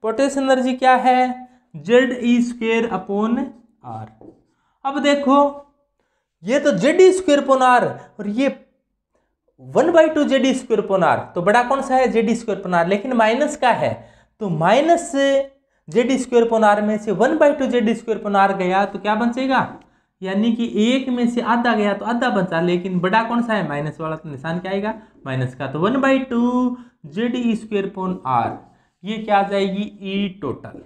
पोटेंशियल एनर्जी क्या है ZE²/R। अब देखो ये तो ZE²/R और ये 1/2 ZE²/R, तो बड़ा कौन सा है ZE²/R, लेकिन माइनस का है तो माइनस ZE²/R में से 1/2 ZE²/R गया तो क्या बचेगा, यानी कि एक में से आधा गया तो आधा बचा, लेकिन बड़ा कौन सा है माइनस वाला, तो निशान क्या आएगा माइनस का, तो 1/2 ZE²/R ये क्या आ जाएगी E टोटल।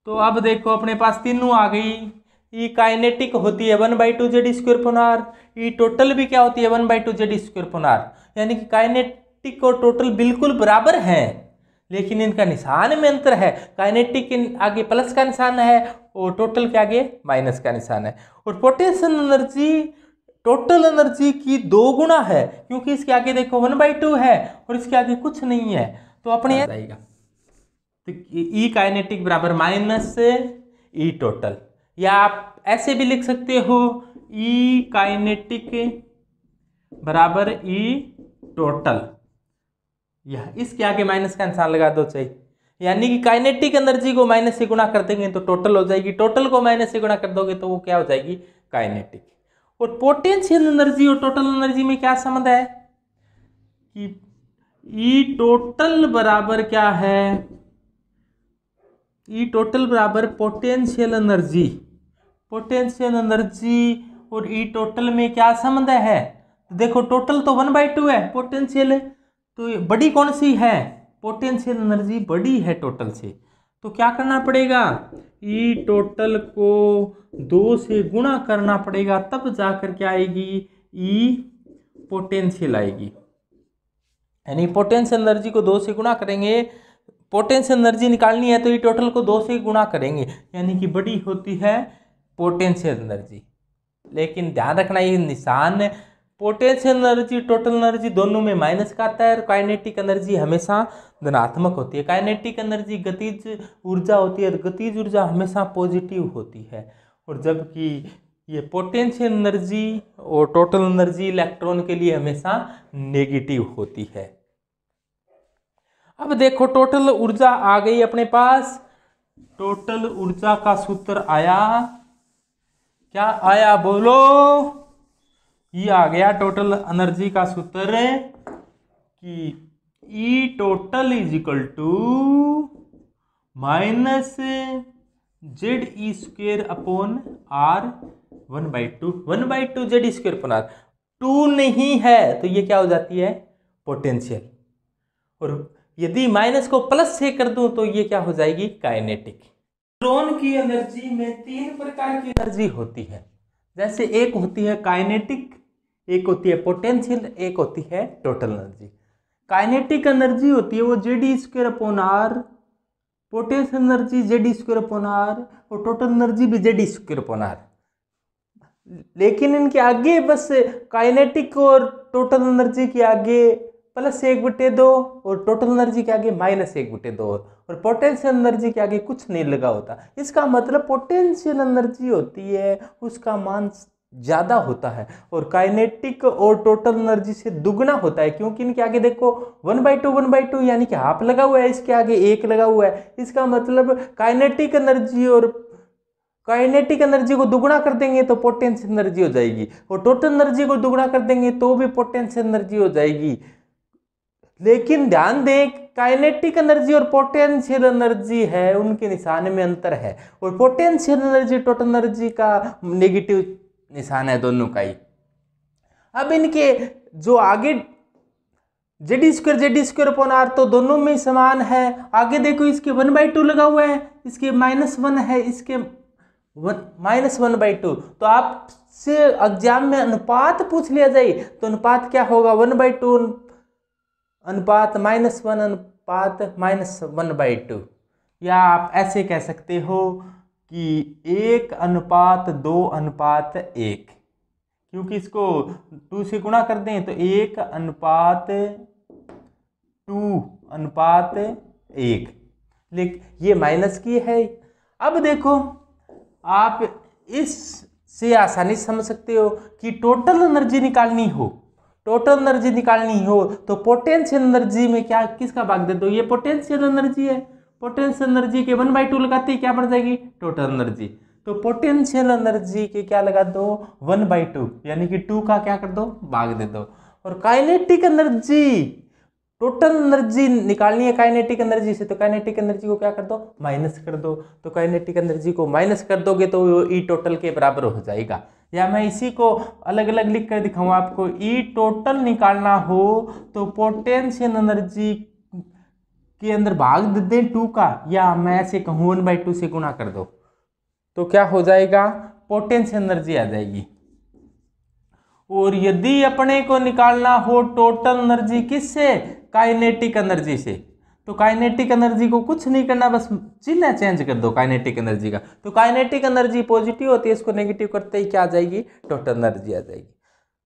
तो अब देखो अपने पास तीनों आ गई, E काइनेटिक होती है 1/2 Z²/R, E टोटल भी क्या होती है 1/2 Z²/R, यानी कि काइनेटिक और टोटल बिल्कुल बराबर हैं लेकिन इनका निशान में अंतर है, काइनेटिक के आगे प्लस का निशान है और टोटल के आगे माइनस का निशान है। और पोटेंशियल एनर्जी टोटल एनर्जी की 2 गुना है, क्योंकि इसके आगे देखो 1/2 है और इसके आगे कुछ नहीं है, तो अपने आएगा तो E काइनेटिक बराबर माइनस E टोटल, या आप ऐसे भी लिख सकते हो E काइनेटिक बराबर ई टोटल, यह इसके आगे माइनस का निशान लगा दो चाहिए, यानी कि काइनेटिक एनर्जी को माइनस से गुणा कर देंगे तो टोटल हो जाएगी, टोटल को माइनस से गुणा कर दोगे तो वो क्या हो जाएगी, काइनेटिक। और पोटेंशियल एनर्जी और टोटल एनर्जी में क्या संबंध है कि ई टोटल बराबर क्या है, ई टोटल बराबर पोटेंशियल एनर्जी, पोटेंशियल एनर्जी और ई टोटल में क्या संबंध है, देखो टोटल तो 1/2 है, पोटेंशियल तो बड़ी कौन सी है, पोटेंशियल एनर्जी बड़ी है टोटल से, तो क्या करना पड़ेगा, ई टोटल को 2 से गुणा करना पड़ेगा, तब जाकर क्या आएगी, ई पोटेंशियल आएगी। यानी पोटेंशियल एनर्जी को 2 से गुणा करेंगे, पोटेंशियल एनर्जी निकालनी है तो ई टोटल को 2 से गुणा करेंगे, यानी कि बड़ी होती है पोटेंशियल एनर्जी। लेकिन ध्यान रखना ये निशान, पोटेंशियल एनर्जी टोटल एनर्जी दोनों में माइनस का आता है, और काइनेटिक एनर्जी हमेशा धनात्मक होती है। काइनेटिक एनर्जी गतिज ऊर्जा होती है, गतिज ऊर्जा हमेशा पॉजिटिव होती है, और जबकि ये पोटेंशियल एनर्जी और टोटल एनर्जी इलेक्ट्रॉन के लिए हमेशा नेगेटिव होती है। अब देखो टोटल ऊर्जा आ गई अपने पास, टोटल ऊर्जा का सूत्र आया, क्या आया बोलो, ये आ गया टोटल एनर्जी का सूत्र कि E total is equal to minus ZE² upon R 1/2, 1/2 ZE² upon R, 2 नहीं है तो ये क्या हो जाती है, पोटेंशियल, और यदि माइनस को प्लस से कर दूं तो ये क्या हो जाएगी, काइनेटिक। इलेक्ट्रॉन की एनर्जी में 3 प्रकार की एनर्जी होती है, जैसे एक होती है काइनेटिक, एक होती है पोटेंशियल, एक होती है टोटल एनर्जी। काइनेटिक एनर्जी होती है वो ZE² upon R, potential energy ZE² upon R, और टोटल एनर्जी भी ZE² अपॉन R। लेकिन इनके आगे बस काइनेटिक और टोटल एनर्जी के आगे +1/2 और टोटल एनर्जी के आगे -1/2, और पोटेंशियल एनर्जी के आगे कुछ नहीं लगा होता। इसका मतलब पोटेंशियल एनर्जी होती है उसका मान ज़्यादा होता है, और काइनेटिक और टोटल एनर्जी से दुगना होता है, क्योंकि इनके आगे देखो 1/2 यानी कि हाफ लगा हुआ है, इसके आगे 1 लगा हुआ है। इसका मतलब काइनेटिक एनर्जी को दुगना कर देंगे तो पोटेंशियल एनर्जी हो जाएगी, और टोटल एनर्जी को दुगना कर देंगे तो भी पोटेंशियल एनर्जी हो जाएगी। लेकिन ध्यान दें, काइनेटिक एनर्जी और पोटेंशियल एनर्जी है उनके निशान में अंतर है, और पोटेंशियल एनर्जी टोटल एनर्जी का नेगेटिव निशान है दोनों का ही। अब इनके जो आगे ZE² अपॉन R तो दोनों में समान है, आगे देखो इसके 1/2 लगा हुआ है, इसके -1 है, इसके -1/2, तो आपसे एग्जाम में अनुपात पूछ लिया जाए तो अनुपात क्या होगा, 1/2 अनुपात -1 अनुपात -1/2, या आप ऐसे कह सकते हो कि 1:2:1, क्योंकि इसको 2 से गुणा कर दें तो 1:2:1, लेकिन ये माइनस की है। अब देखो आप इससे आसानी से समझ सकते हो कि टोटल एनर्जी निकालनी हो तो पोटेंशियल एनर्जी में क्या किसका भाग दे दो, ये पोटेंशियल एनर्जी है, पोटेंशियल एनर्जी के 1/2 लगाते ही क्या बन जाएगी, टोटल एनर्जी। तो पोटेंशियल एनर्जी के क्या लगा दो, 1/2, यानी कि 2 का क्या कर दो, भाग दे दो। और काइनेटिक एनर्जी, टोटल एनर्जी निकालनी है काइनेटिक एनर्जी से, तो काइनेटिक एनर्जी को क्या कर दो, माइनस कर दो। तो काइनेटिक एनर्जी को माइनस कर दोगे तो वो ई टोटल के बराबर हो जाएगा। या मैं इसी को अलग अलग लिख कर दिखाऊँ आपको, ई टोटल निकालना हो तो पोटेंशियल एनर्जी के अंदर भाग दे दें 2 का, या मैं ऐसे कहूँ 1/2 से गुणा कर दो, तो क्या हो जाएगा, पोटेंशियल एनर्जी आ जाएगी। और यदि अपने को निकालना हो टोटल एनर्जी किससे, काइनेटिक एनर्जी से, तो काइनेटिक एनर्जी को कुछ नहीं करना, बस चिन्ह चेंज कर दो काइनेटिक एनर्जी का। तो काइनेटिक एनर्जी पॉजिटिव होती है, इसको नेगेटिव करते ही क्या आ जाएगी, टोटल एनर्जी आ जाएगी।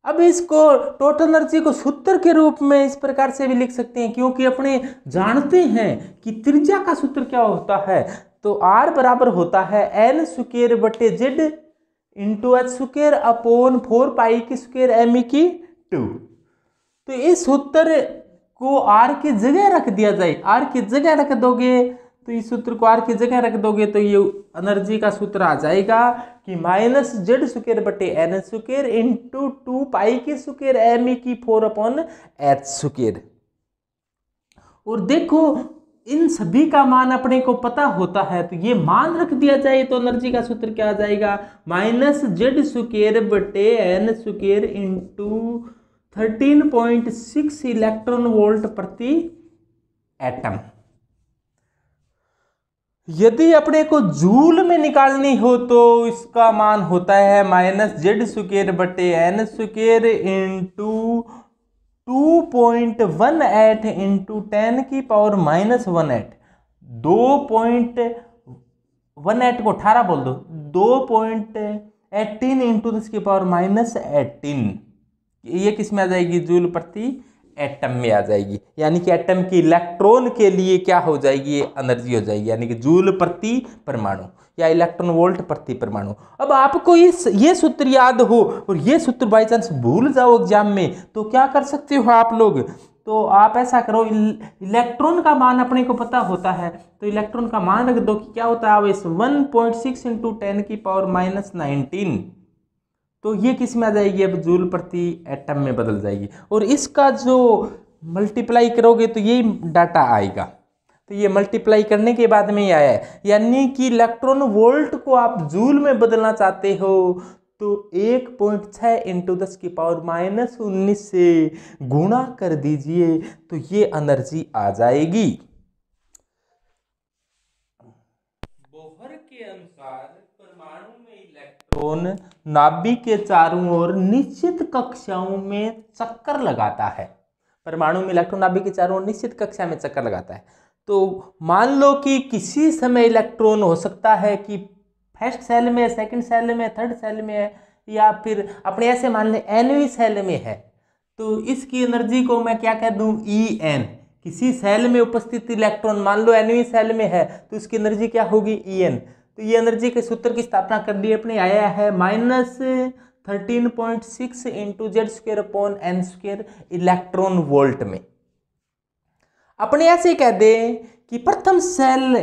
अब इसको टोटल एनर्जी को सूत्र के रूप में इस प्रकार से भी लिख सकते हैं, क्योंकि अपने जानते हैं कि त्रिज्या का सूत्र क्या होता है, तो R बराबर होता है L²/Z × H² अपॉन 4π² m की 2। तो इस सूत्र को आर की जगह रख दिया जाए, आर की जगह रख दोगे तो इस सूत्र को आर की जगह रख दोगे तो ये एनर्जी का सूत्र आ जाएगा कि माइनस जेड स्क्वायर बटे एन स्क्वायर इंटू 2 पाई की स्क्वायर एम ई की 4/h स्क्वायर। और देखो इन सभी का मान अपने को पता होता है, तो ये मान रख दिया जाए तो एनर्जी का सूत्र क्या आ जाएगा, माइनस जेड स्क्वायर बटे n square into 13.6 electron volt प्रति एटम। यदि अपने को जूल में निकालनी हो तो इसका मान होता है माइनस जेड स्क्वायर बटे एन स्क्वायर इंटू 2.18 इंटू 10 की पावर -18। 2.18 को 18 बोल दो, 2.18 इंटू 10 की पावर -18, ये किस में आ जाएगी, जूल प्रति एटम में आ जाएगी। यानी कि एटम की इलेक्ट्रॉन के लिए क्या हो जाएगी, ये एनर्जी हो जाएगी, यानी कि जूल प्रति परमाणु या इलेक्ट्रॉन वोल्ट प्रति परमाणु। अब आपको ये सूत्र याद हो और ये सूत्र बाई चांस भूल जाओ एग्जाम में तो क्या कर सकते हो आप लोग, तो आप ऐसा करो, इलेक्ट्रॉन का मान अपने को पता होता है तो इलेक्ट्रॉन का मान रख दो कि क्या होता है, 1.6 इंटू 10 की पावर -19, तो ये किस में आ जाएगी, अब जूल प्रति एटम में बदल जाएगी। और इसका जो मल्टीप्लाई करोगे तो ये डाटा आएगा, तो ये मल्टीप्लाई करने के बाद में ही आया है। यानी कि इलेक्ट्रॉन वोल्ट को आप जूल में बदलना चाहते हो तो 1.6 इंटू 10 की पावर -19 से गुणा कर दीजिए तो ये एनर्जी आ जाएगी। बोहर के अनुसार परमाणु में इलेक्ट्रॉन नाभिक के चारों ओर निश्चित कक्षाओं में चक्कर लगाता है। परमाणु में इलेक्ट्रॉन नाभिक के चारों ओर निश्चित कक्षा में चक्कर लगाता है। तो मान लो कि किसी समय इलेक्ट्रॉन हो सकता है कि फर्स्ट सेल में, सेकंड सेल में, थर्ड सेल में है, या फिर अपने ऐसे मान लें nवीं सेल में है, तो इसकी एनर्जी को मैं क्या कह दूं, En। किसी सेल में उपस्थित इलेक्ट्रॉन मान लो nवीं सेल में है तो इसकी एनर्जी क्या होगी, En। तो ये एनर्जी के सूत्र की स्थापना कर दी अपने, आया है -13.6 into Z square upon n square electron volt में। अपने ऐसे कह दें कि प्रथम सेल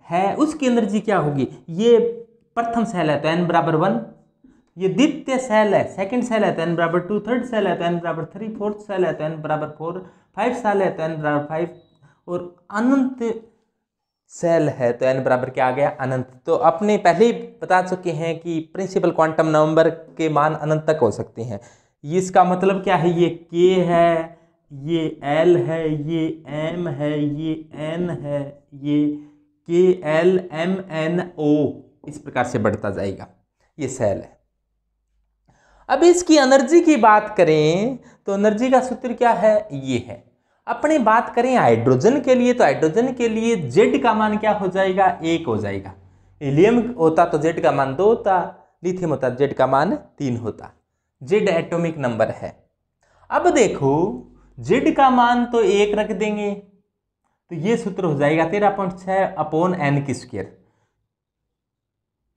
है उसकी एनर्जी क्या होगी, ये प्रथम सेल है तो n बराबर 1, ये द्वितीय सेल है, सेकंड सेल है तो n बराबर 2, थर्ड सेल है तो n बराबर 3, फोर्थ सेल है तो n बराबर 4, 5 सेल है तो n बराबर 5 और अनंत सेल है तो n बराबर क्या आ गया, अनंत। तो अपने पहले ही बता चुके हैं कि प्रिंसिपल क्वांटम नंबर के मान अनंत तक हो सकते हैं। इसका मतलब क्या है, ये k है, ये l है, ये m है, ये n है, ये k l m n o इस प्रकार से बढ़ता जाएगा, ये सेल है। अब इसकी एनर्जी की बात करें तो एनर्जी का सूत्र क्या है, ये है। अपने बात करें हाइड्रोजन के लिए तो हाइड्रोजन के लिए Z का मान क्या हो जाएगा, 1 हो जाएगा। हीलियम होता तो Z का मान 2 होता, लिथियम होता Z का मान 3 होता। Z एटॉमिक नंबर है। अब देखो Z का मान तो 1 रख देंगे तो ये सूत्र हो जाएगा 13.6 अपॉन n की स्क्वायर।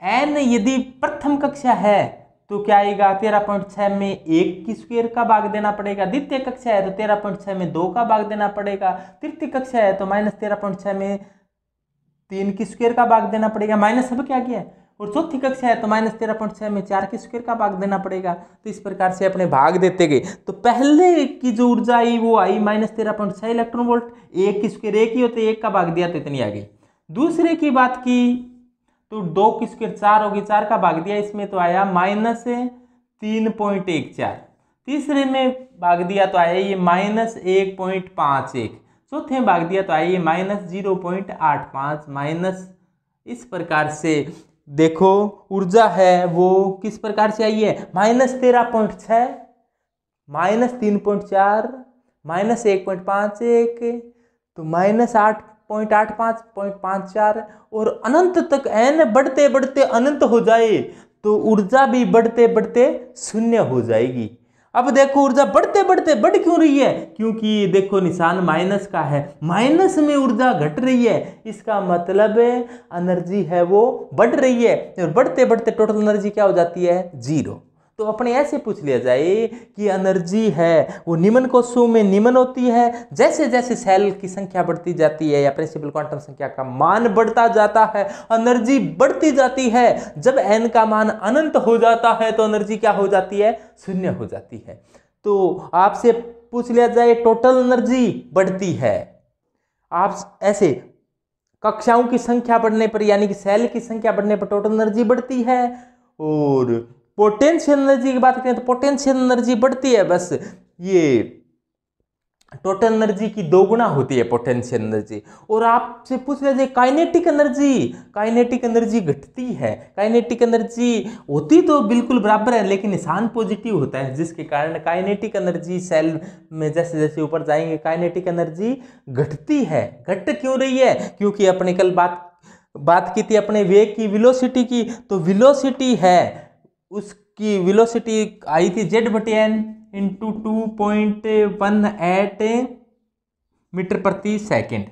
n यदि प्रथम कक्षा है तो क्या आएगा, 13.6 में 1 की स्क्वायर का भाग देना पड़ेगा, द्वितीय कक्षा है तो 13.6 में 2 का भाग देना पड़ेगा, तृतीय कक्षा है तो -13.6 में 3 की स्क्वायर का भाग देना पड़ेगा, माइनस सब क्या किया है, और चौथी कक्षा है तो -13.6 में 4 की स्क्वायर का भाग देना पड़ेगा। तो इस प्रकार से अपने भाग देते गए तो पहले की जो ऊर्जा आई वो आई -13.6 इलेक्ट्रॉन वोल्ट, 1 की स्क्वायर 1 ही होते, 1 का भाग दिया तो इतनी आ गई। दूसरे की बात की तो 2 की स्क्वायर 4 होगी, 4 का भाग दिया इसमें तो आया -3.14। तीसरे में भाग दिया तो आया ये -1.51। चौथे में भाग दिया तो आया ये -0.85 माइनस। इस प्रकार से देखो ऊर्जा है वो किस प्रकार से आई है, -13.6 -3.4 -1.51 तो -8.85.54 और अनंत तक n बढ़ते बढ़ते अनंत हो जाए तो ऊर्जा भी बढ़ते बढ़ते शून्य हो जाएगी। अब देखो ऊर्जा बढ़ते बढ़ते बढ़ क्यों रही है, क्योंकि देखो निशान माइनस का है, माइनस में ऊर्जा घट रही है, इसका मतलब एनर्जी है वो बढ़ रही है और बढ़ते बढ़ते टोटल एनर्जी क्या हो जाती है, 0। तो अपने ऐसे पूछ लिया जाए कि एनर्जी है वो निम्न कोशों में निम्न होती है, जैसे जैसे सेल की संख्या बढ़ती जाती है या प्रिंसिपल क्वांटम संख्या का मान बढ़ता जाता है एनर्जी बढ़ती जाती है। जब n का मान अनंत हो जाता है तो एनर्जी क्या हो जाती है, शून्य हो जाती है। तो आपसे पूछ लिया जाए टोटल एनर्जी बढ़ती है, आप ऐसे कक्षाओं की संख्या बढ़ने पर यानी कि सेल की संख्या बढ़ने पर टोटल एनर्जी बढ़ती है। और पोटेंशियल एनर्जी की बात करें तो पोटेंशियल एनर्जी बढ़ती है, बस ये टोटल एनर्जी की 2 गुना होती है पोटेंशियल एनर्जी। और आपसे पूछ लिया जाए काइनेटिक एनर्जी घटती है। काइनेटिक एनर्जी होती तो बिल्कुल बराबर है लेकिन निशान पॉजिटिव होता है, जिसके कारण काइनेटिक एनर्जी सेल में जैसे जैसे ऊपर जाएंगे काइनेटिक एनर्जी घटती है। घट क्यों रही है, क्योंकि अपने कल बात की थी अपने वेग की वेलोसिटी की, तो वेलोसिटी है उसकी वेलोसिटी आई थी z/n इंटू 2.18 मीटर प्रति सेकेंड।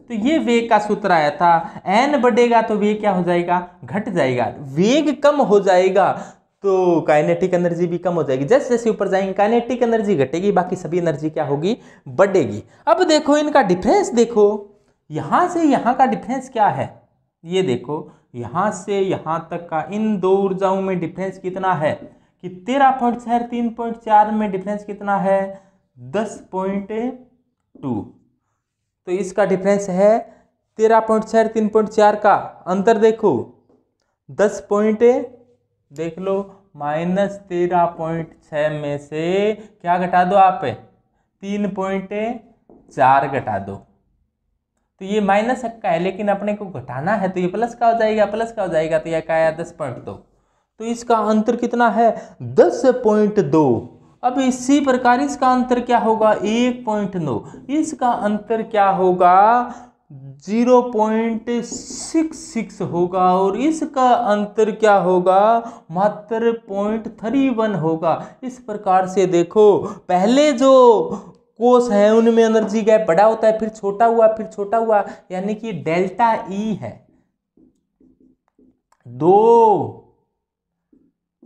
तो ये वेग का सूत्र आया था, n बढ़ेगा तो वेग क्या हो जाएगा, घट जाएगा। वेग कम हो जाएगा तो काइनेटिक एनर्जी भी कम हो जाएगी। जैसे जैसे ऊपर जाएंगे काइनेटिक एनर्जी घटेगी, बाकी सभी एनर्जी क्या होगी, बढ़ेगी। अब देखो इनका डिफरेंस, देखो यहां से यहां का डिफरेंस क्या है, ये देखो यहां से यहां तक का इन दो ऊर्जाओं में डिफरेंस कितना है कि 13.4 3.4 में डिफरेंस कितना है 10.2। तो इसका डिफरेंस है 13.4 3.4 का अंतर देखो 10 पॉइंट, देख लो -13.6 में से क्या घटा दो आप 3.4 घटा दो। तो ये माइनस का है लेकिन अपने को घटाना है तो ये प्लस का हो जाएगा, प्लस का हो जाएगा तो यह क्या आया 10.2। तो इसका अंतर कितना है 10.2। अब इसी प्रकार इसका अंतर क्या होगा 1.9, इसका अंतर क्या होगा 0.66 होगा और इसका अंतर क्या होगा मात्र 0.31 होगा। इस प्रकार से देखो पहले जो कोष है उनमें एनर्जी गैप बड़ा होता है, फिर छोटा हुआ, फिर छोटा हुआ, यानी कि डेल्टा ई है।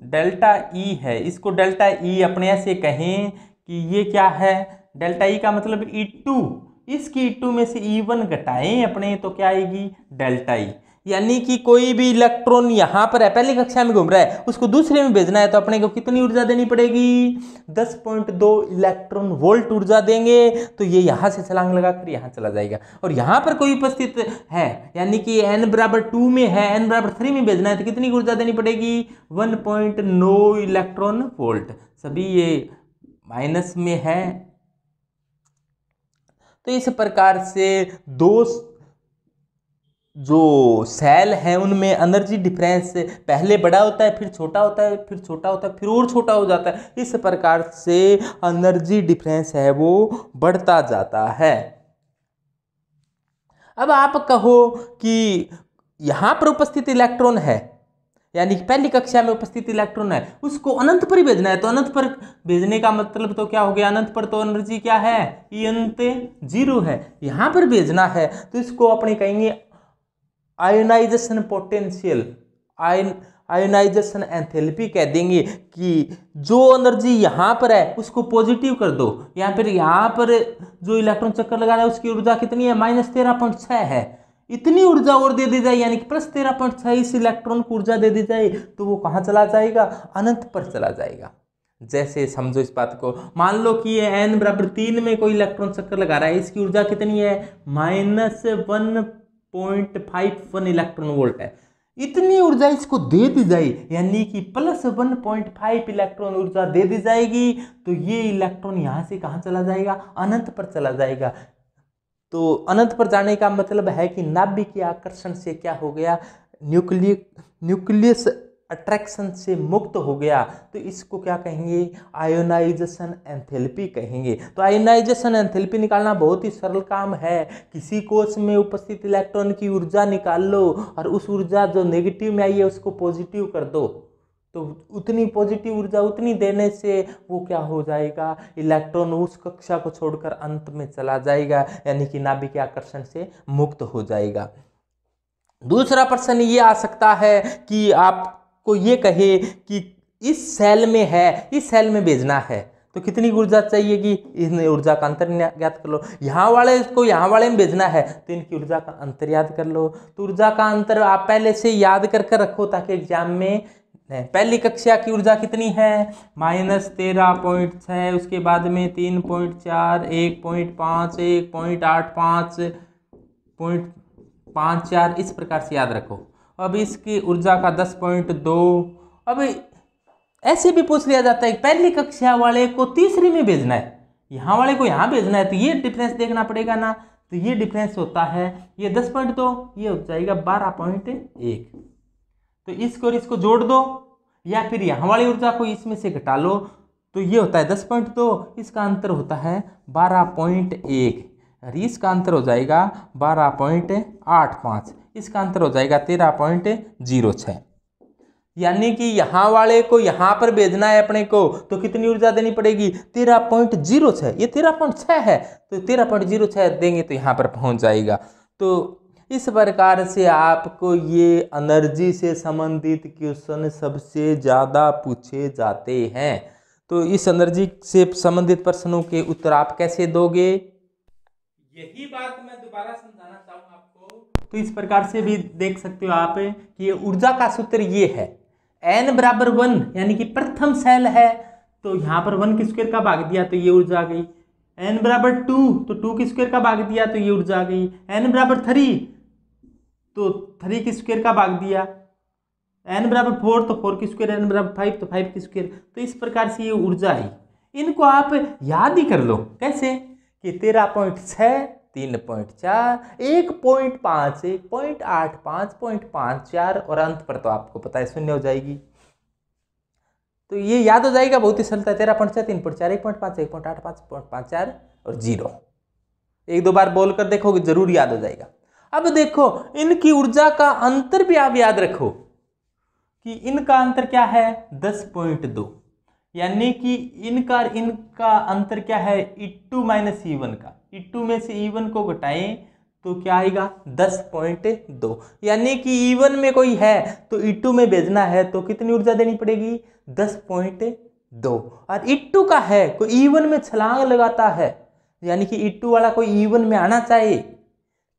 डेल्टा ई है, इसको डेल्टा ई अपने ऐसे कहें कि ये क्या है डेल्टा ई का मतलब E2, इसकी E2 में से E1 घटाएं अपने तो क्या आएगी डेल्टा ई। यानी कि कोई भी इलेक्ट्रॉन यहां पर है पहली कक्षा में घूम रहा है उसको दूसरे में भेजना है तो अपने को कितनी ऊर्जा देनी पड़ेगी 10.2 इलेक्ट्रॉन वोल्ट ऊर्जा देंगे। तो ये यहां से छलांग लगाकर यहां चला जाएगा और यहां पर कोई उपस्थित है यानी कि n बराबर 2 में है, n बराबर 3 में भेजना है तो कितनी ऊर्जा देनी पड़ेगी 1.9 इलेक्ट्रॉन वोल्ट। सभी ये माइनस में है। तो इस प्रकार से दो जो सेल है उनमें एनर्जी डिफरेंस पहले बड़ा होता है, फिर छोटा होता है, फिर छोटा होता है, फिर और छोटा हो जाता है। इस प्रकार से एनर्जी डिफरेंस है वो बढ़ता जाता है। अब आप कहो कि यहां पर उपस्थित इलेक्ट्रॉन है यानी कि पहली कक्षा में उपस्थित इलेक्ट्रॉन है उसको अनंत पर ही भेजना है, तो अनंत पर भेजने का मतलब तो क्या हो गया अनंत पर तो एनर्जी क्या है ई अनंत 0 है। यहां पर भेजना है तो इसको अपने कहेंगे आयोनाइजेशन पोटेंशियल, आयोनाइजेशन एंथैल्पी कह देंगे कि जो एनर्जी यहाँ पर है उसको पॉजिटिव कर दो, या फिर यहाँ पर जो इलेक्ट्रॉन चक्कर लगा रहा है उसकी ऊर्जा कितनी है -13.6 है, इतनी ऊर्जा और दे दी जाए यानी कि +13.6 इस इलेक्ट्रॉन को ऊर्जा दे दी जाए तो वो कहाँ चला जाएगा अनंत पर चला जाएगा। जैसे समझो इस बात को, मान लो कि ये n बराबर 3 में कोई इलेक्ट्रॉन चक्कर लगा रहा है, इसकी ऊर्जा कितनी है -1.51 इलेक्ट्रॉन वोल्ट है, इतनी ऊर्जा इसको दे दी जाए यानी कि +1.5 इलेक्ट्रॉन ऊर्जा दे दी जाएगी तो ये इलेक्ट्रॉन यहाँ से कहाँ चला जाएगा अनंत पर चला जाएगा। तो अनंत पर जाने का मतलब है कि नाभिकीय आकर्षण से क्या हो गया न्यूक्लियस अट्रैक्शन से मुक्त हो गया, तो इसको क्या कहेंगे आयोनाइजेशन एंथैल्पी कहेंगे। तो आयोनाइजेशन एंथैल्पी निकालना बहुत ही सरल काम है, किसी कोश में उपस्थित इलेक्ट्रॉन की ऊर्जा निकाल लो और उस ऊर्जा जो नेगेटिव में आई है उसको पॉजिटिव कर दो, तो उतनी पॉजिटिव ऊर्जा उतनी देने से वो क्या हो जाएगा इलेक्ट्रॉन उस कक्षा को छोड़कर अंत में चला जाएगा यानी कि नाभिकीय आकर्षण से मुक्त हो जाएगा। दूसरा प्रश्न ये आ सकता है कि आपको ये कहे कि इस सेल में है, इस सेल में भेजना है, तो कितनी ऊर्जा चाहिए कि इन ऊर्जा का अंतर ज्ञात कर लो। यहाँ वाले को यहाँ वाले में भेजना है तो इनकी ऊर्जा का अंतर याद कर लो। तो ऊर्जा का अंतर आप पहले से याद करके रखो ताकि एग्जाम में, पहली कक्षा की ऊर्जा कितनी है -13.6, उसके बाद में 3.4, 1.5, 1.85, 0.54, इस प्रकार से याद रखो। अब इसकी ऊर्जा का 10.2। अब ऐसे भी पूछ लिया जाता है पहली कक्षा वाले को तीसरी में भेजना है, यहाँ वाले को यहाँ भेजना है, तो ये डिफरेंस देखना पड़ेगा ना। तो ये डिफरेंस होता है ये 10.2, ये हो जाएगा 12.1। तो इसको और इसको जोड़ दो या फिर यहाँ वाली ऊर्जा को इसमें से घटा लो, तो ये होता है 10.2, इसका अंतर होता है 12.1, और इसका अंतर हो जाएगा 12.85, इसका अंतर हो जाएगा 13.06। यानी कि यहाँ वाले को यहाँ पर भेजना है अपने को, तो कितनी ऊर्जा देनी पड़ेगी 13.06, ये 13.6 है तो 13.06 देंगे तो यहाँ पर पहुँच जाएगा। तो इस प्रकार से आपको ये एनर्जी से संबंधित क्वेश्चन सबसे ज़्यादा पूछे जाते हैं। तो इस एनर्जी से संबंधित प्रश्नों के उत्तर आप कैसे दोगे, यही बात मैं दोबारा समझाना चाहूँगा आपको। तो इस प्रकार से भी देख सकते हो आप कि ये ऊर्जा का सूत्र ये है, n बराबर 1 यानी कि प्रथम सेल है, तो यहाँ पर 1 की स्क्वायर का भाग दिया तो ये ऊर्जा आ गई। n बराबर 2 तो 2 की स्क्वायर का भाग दिया तो ये ऊर्जा आ गई। n बराबर 3 तो 3 की स्क्वायर का भाग दिया। n बराबर 4 तो 4 की स्क्वायर, n बराबर 5 तो 5 की स्क्वायर। तो इस प्रकार से ये ऊर्जा है, इनको आप याद ही कर लो। कैसे कि 13.6, 3.4, 1.5, 1.85, 0.54 और अंत पर तो आपको पता है 0 हो जाएगी। तो ये याद हो जाएगा, बहुत ही सरलता है। 13.6, 3.4, 1.5, 1.85, 0.54 और 0। एक दो बार बोल कर देखोगे जरूर याद हो जाएगा। अब देखो इनकी ऊर्जा का अंतर भी आप याद रखो कि इनका अंतर क्या है 10.2, यानी कि इनका अंतर क्या है E2 माइनस E1 का। E2 में से E1 को घटाएं तो क्या आएगा 10.2, यानी कि E1 में कोई है तो E2 में भेजना है तो कितनी ऊर्जा देनी पड़ेगी 10.2। और E2 का है कोई E1 में छलांग लगाता है, यानी कि E2 वाला कोई E1 में आना चाहिए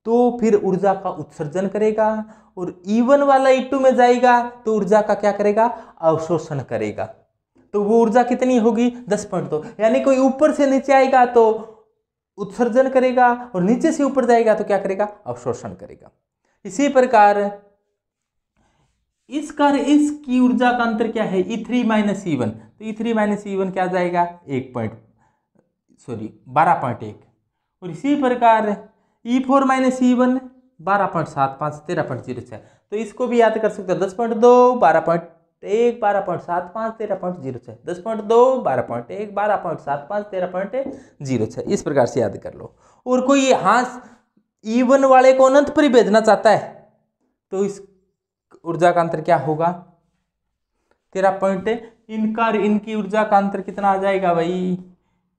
तो फिर ऊर्जा का उत्सर्जन करेगा, और E1 वाला E2 में जाएगा तो ऊर्जा का क्या करेगा अवशोषण करेगा। तो वो ऊर्जा कितनी होगी 10.2, यानी कोई ऊपर से नीचे आएगा तो उत्सर्जन करेगा और नीचे से ऊपर जाएगा तो क्या करेगा अवशोषण करेगा। इसी प्रकार इसकी ऊर्जा का अंतर क्या है E3 माइनस E1, तो E3 माइनस E1 क्या जाएगा 12.1। और इसी प्रकार E4 माइनस E1 12.75, 13.06। तो इसको भी याद कर सकते हो 10.2, 12.1, 12.75, 13.06, 10.2, 12.1, 12.75, 13.06, इस प्रकार से याद कर लो। और कोई यहाँ E1 वाले को अनंत पर ही भेजना चाहता है तो इस ऊर्जा का अंतर क्या होगा 13 इनकी ऊर्जा का अंतर कितना आ जाएगा भाई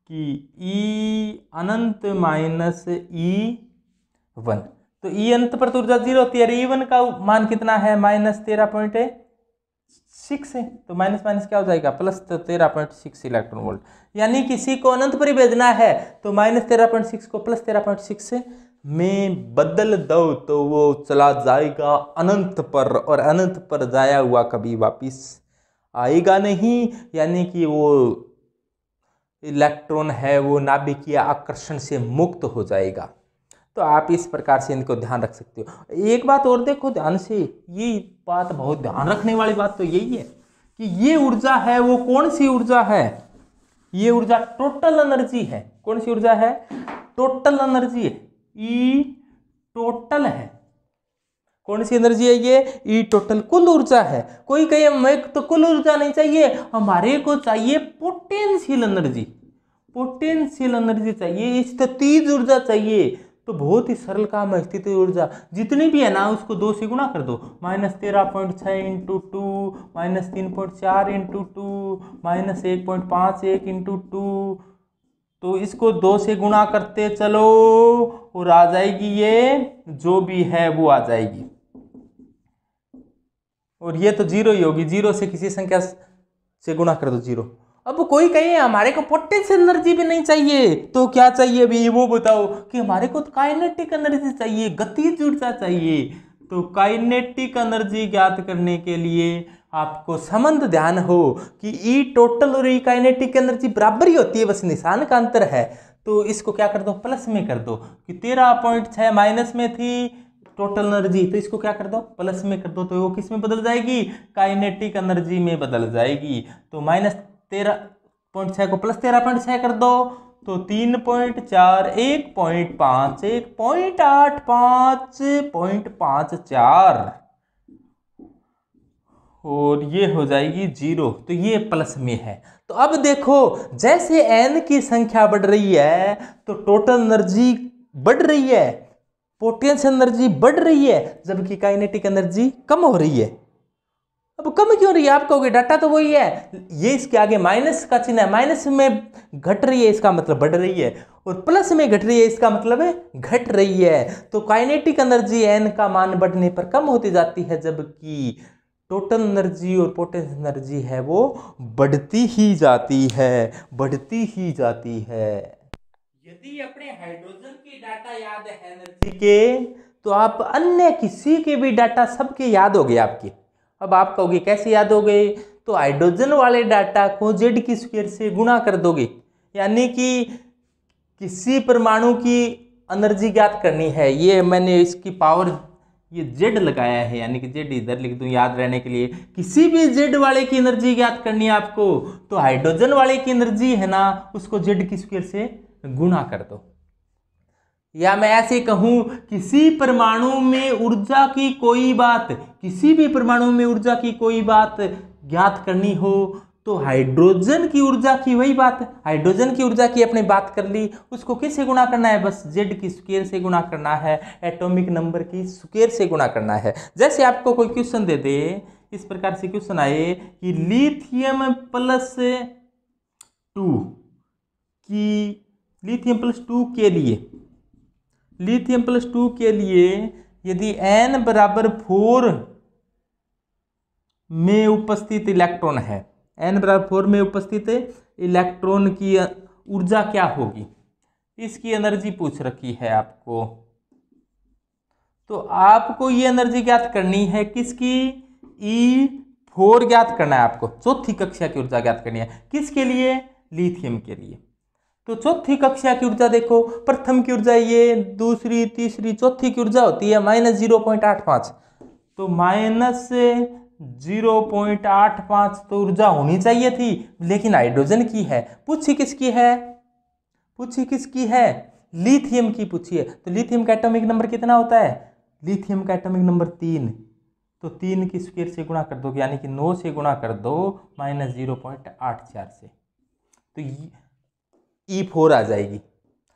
कि E अनंत माइनस E1। तो E अनंत पर तो ऊर्जा 0 होती है, E1 का मान कितना है -13.6 है, तो माइनस माइनस क्या हो जाएगा प्लस, तो 13.6 इलेक्ट्रॉन वोल्ट। यानी किसी को अनंत पर ही भेजना है तो -13.6 को +13.6 में बदल दो तो वो चला जाएगा अनंत पर, और अनंत पर जाया हुआ कभी वापिस आएगा नहीं, यानी कि वो इलेक्ट्रॉन है वो नाभिकीय आकर्षण से मुक्त हो जाएगा। तो आप इस प्रकार से इनको ध्यान रख सकते हो। एक बात और देखो ध्यान से, ये बात बहुत ध्यान रखने वाली बात तो यही है कि ये ऊर्जा है वो कौन सी ऊर्जा है, ये ऊर्जा टोटल एनर्जी है। कौन सी ऊर्जा है टोटल एनर्जी है, ई टोटल है। कौन सी एनर्जी है ये ई टोटल, कुल ऊर्जा है। कोई कहे हमें तो कुल ऊर्जा नहीं चाहिए, हमारे को चाहिए पोटेंशियल एनर्जी, पोटेंशियल एनर्जी चाहिए, स्थितिज ऊर्जा चाहिए। तो बहुत ही सरल काम है, स्थितिज ऊर्जा जितनी भी है ना उसको 2 से गुणा कर दो, -13.6 × 2, -3.4 × 2, -1.51 × 2, तो इसको 2 से गुणा करते चलो और आ जाएगी ये जो भी है वो आ जाएगी, और ये तो 0 ही होगी। 0 से किसी संख्या से गुणा कर दो 0। अब कोई कहे हमारे को पोटेंशियल एनर्जी भी नहीं चाहिए, तो क्या चाहिए अभी वो बताओ कि हमारे को काइनेटिक एनर्जी चाहिए, गतिज ऊर्जा चाहिए। तो काइनेटिक एनर्जी ज्ञात करने के लिए आपको संबंध ध्यान हो कि ई टोटल और ई काइनेटिक एनर्जी बराबर ही होती है, बस निशान का अंतर है। तो इसको क्या कर दो, प्लस में कर दो कि 13.6 माइनस में थी टोटल एनर्जी, तो इसको क्या कर दो, प्लस में कर दो, तो वो किस में बदल जाएगी, काइनेटिक एनर्जी में बदल जाएगी। तो -13.6 को +13.6 कर दो, तो 3.4 1.5 1.85 0.54 और ये हो जाएगी 0, तो ये प्लस में है। तो अब देखो जैसे n की संख्या बढ़ रही है तो टोटल एनर्जी बढ़ रही है, पोटेंशियल एनर्जी बढ़ रही है, जबकि काइनेटिक एनर्जी कम हो रही है। अब कम क्यों रही है, आप कहोगे डाटा तो वही है, ये इसके आगे माइनस का चिन्ह है, माइनस में घट रही है इसका मतलब बढ़ रही है, और प्लस में घट रही है इसका मतलब है घट रही है। तो काइनेटिक एनर्जी n का मान बढ़ने पर कम होती जाती है, जबकि टोटल एनर्जी और पोटेंशियल एनर्जी है वो बढ़ती ही जाती है, बढ़ती ही जाती है। यदि अपने हाइड्रोजन की डाटा याद है एनर्जी के, तो आप अन्य किसी के भी डाटा सबके याद हो गए आपके। अब आप कहोगे कैसे याद हो गए, तो हाइड्रोजन वाले डाटा को Z² से गुणा कर दोगे, यानी कि किसी परमाणु की एनर्जी ज्ञात करनी है, ये मैंने इसकी पावर ये Z लगाया है, यानी कि Z इधर लिख दूं याद रहने के लिए। किसी भी Z वाले की एनर्जी ज्ञात करनी है आपको, तो हाइड्रोजन वाले की एनर्जी है ना, उसको Z² से गुणा कर दो। या मैं ऐसे कहूं, किसी परमाणु में ऊर्जा की कोई बात, किसी भी परमाणु में ऊर्जा की कोई बात ज्ञात करनी हो, तो हाइड्रोजन की ऊर्जा की वही बात, हाइड्रोजन की ऊर्जा की अपने बात कर ली, उसको किससे गुणा करना है, बस Z² से गुणा करना है, एटॉमिक नंबर की स्क्वायर से गुणा करना है। जैसे आपको कोई क्वेश्चन दे दे, इस प्रकार से क्वेश्चन आए कि लिथियम प्लस 2 के लिए यदि n बराबर 4 में उपस्थित इलेक्ट्रॉन है, n बराबर 4 में उपस्थित इलेक्ट्रॉन की ऊर्जा क्या होगी, इसकी एनर्जी पूछ रखी है आपको। तो आपको ये एनर्जी ज्ञात करनी है किसकी, E4 ज्ञात करना है आपको, चौथी कक्षा की ऊर्जा ज्ञात करनी है। किसके लिए, लिथियम के लिए। तो चौथी कक्षा की ऊर्जा देखो, प्रथम की ऊर्जा ये, दूसरी तीसरी चौथी की ऊर्जा होती है -0.85, तो -0.85 तो ऊर्जा होनी चाहिए थी, लेकिन हाइड्रोजन की है। पूछी किसकी है, लिथियम की पूछी है। तो लिथियम का एटॉमिक नंबर कितना होता है, लिथियम का एटॉमिक नंबर 3, तो 3 की स्क्वायर से गुणा कर दो, यानी कि 9 से गुणा कर दो -0.84 से, तो E4 आ जाएगी।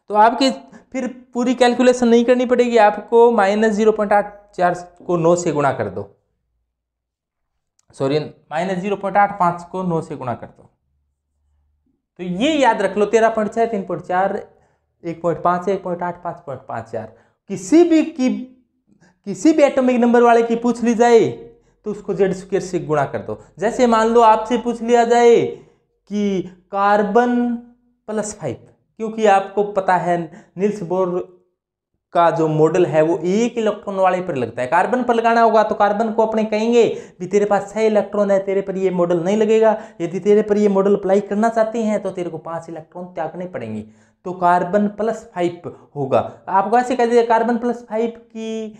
तो आपकी फिर पूरी कैलकुलेशन नहीं करनी पड़ेगी, आपको -0.84 को 9 से गुणा कर दो, सॉरी -0.85 को 9 से गुणा कर दो। तो ये याद रख लो, 13.6 3.4 1.5 1.8 5.54। किसी भी एटॉमिक नंबर वाले की पूछ ली जाए तो उसको Z² से गुणा कर दो। जैसे मान लो आपसे पूछ लिया जाए कि कार्बन +5, क्योंकि आपको पता है नील्स बोर का जो मॉडल है वो 1 इलेक्ट्रॉन वाले पर लगता है। कार्बन पर लगाना होगा तो कार्बन को अपने कहेंगे भी तेरे पास 6 इलेक्ट्रॉन है, तेरे पर ये मॉडल नहीं लगेगा, यदि तेरे पर ये मॉडल अप्लाई करना चाहते हैं तो तेरे को 5 इलेक्ट्रॉन त्यागने पड़ेंगे, तो कार्बन +5 होगा। आपको ऐसे कह दिया कार्बन +5 की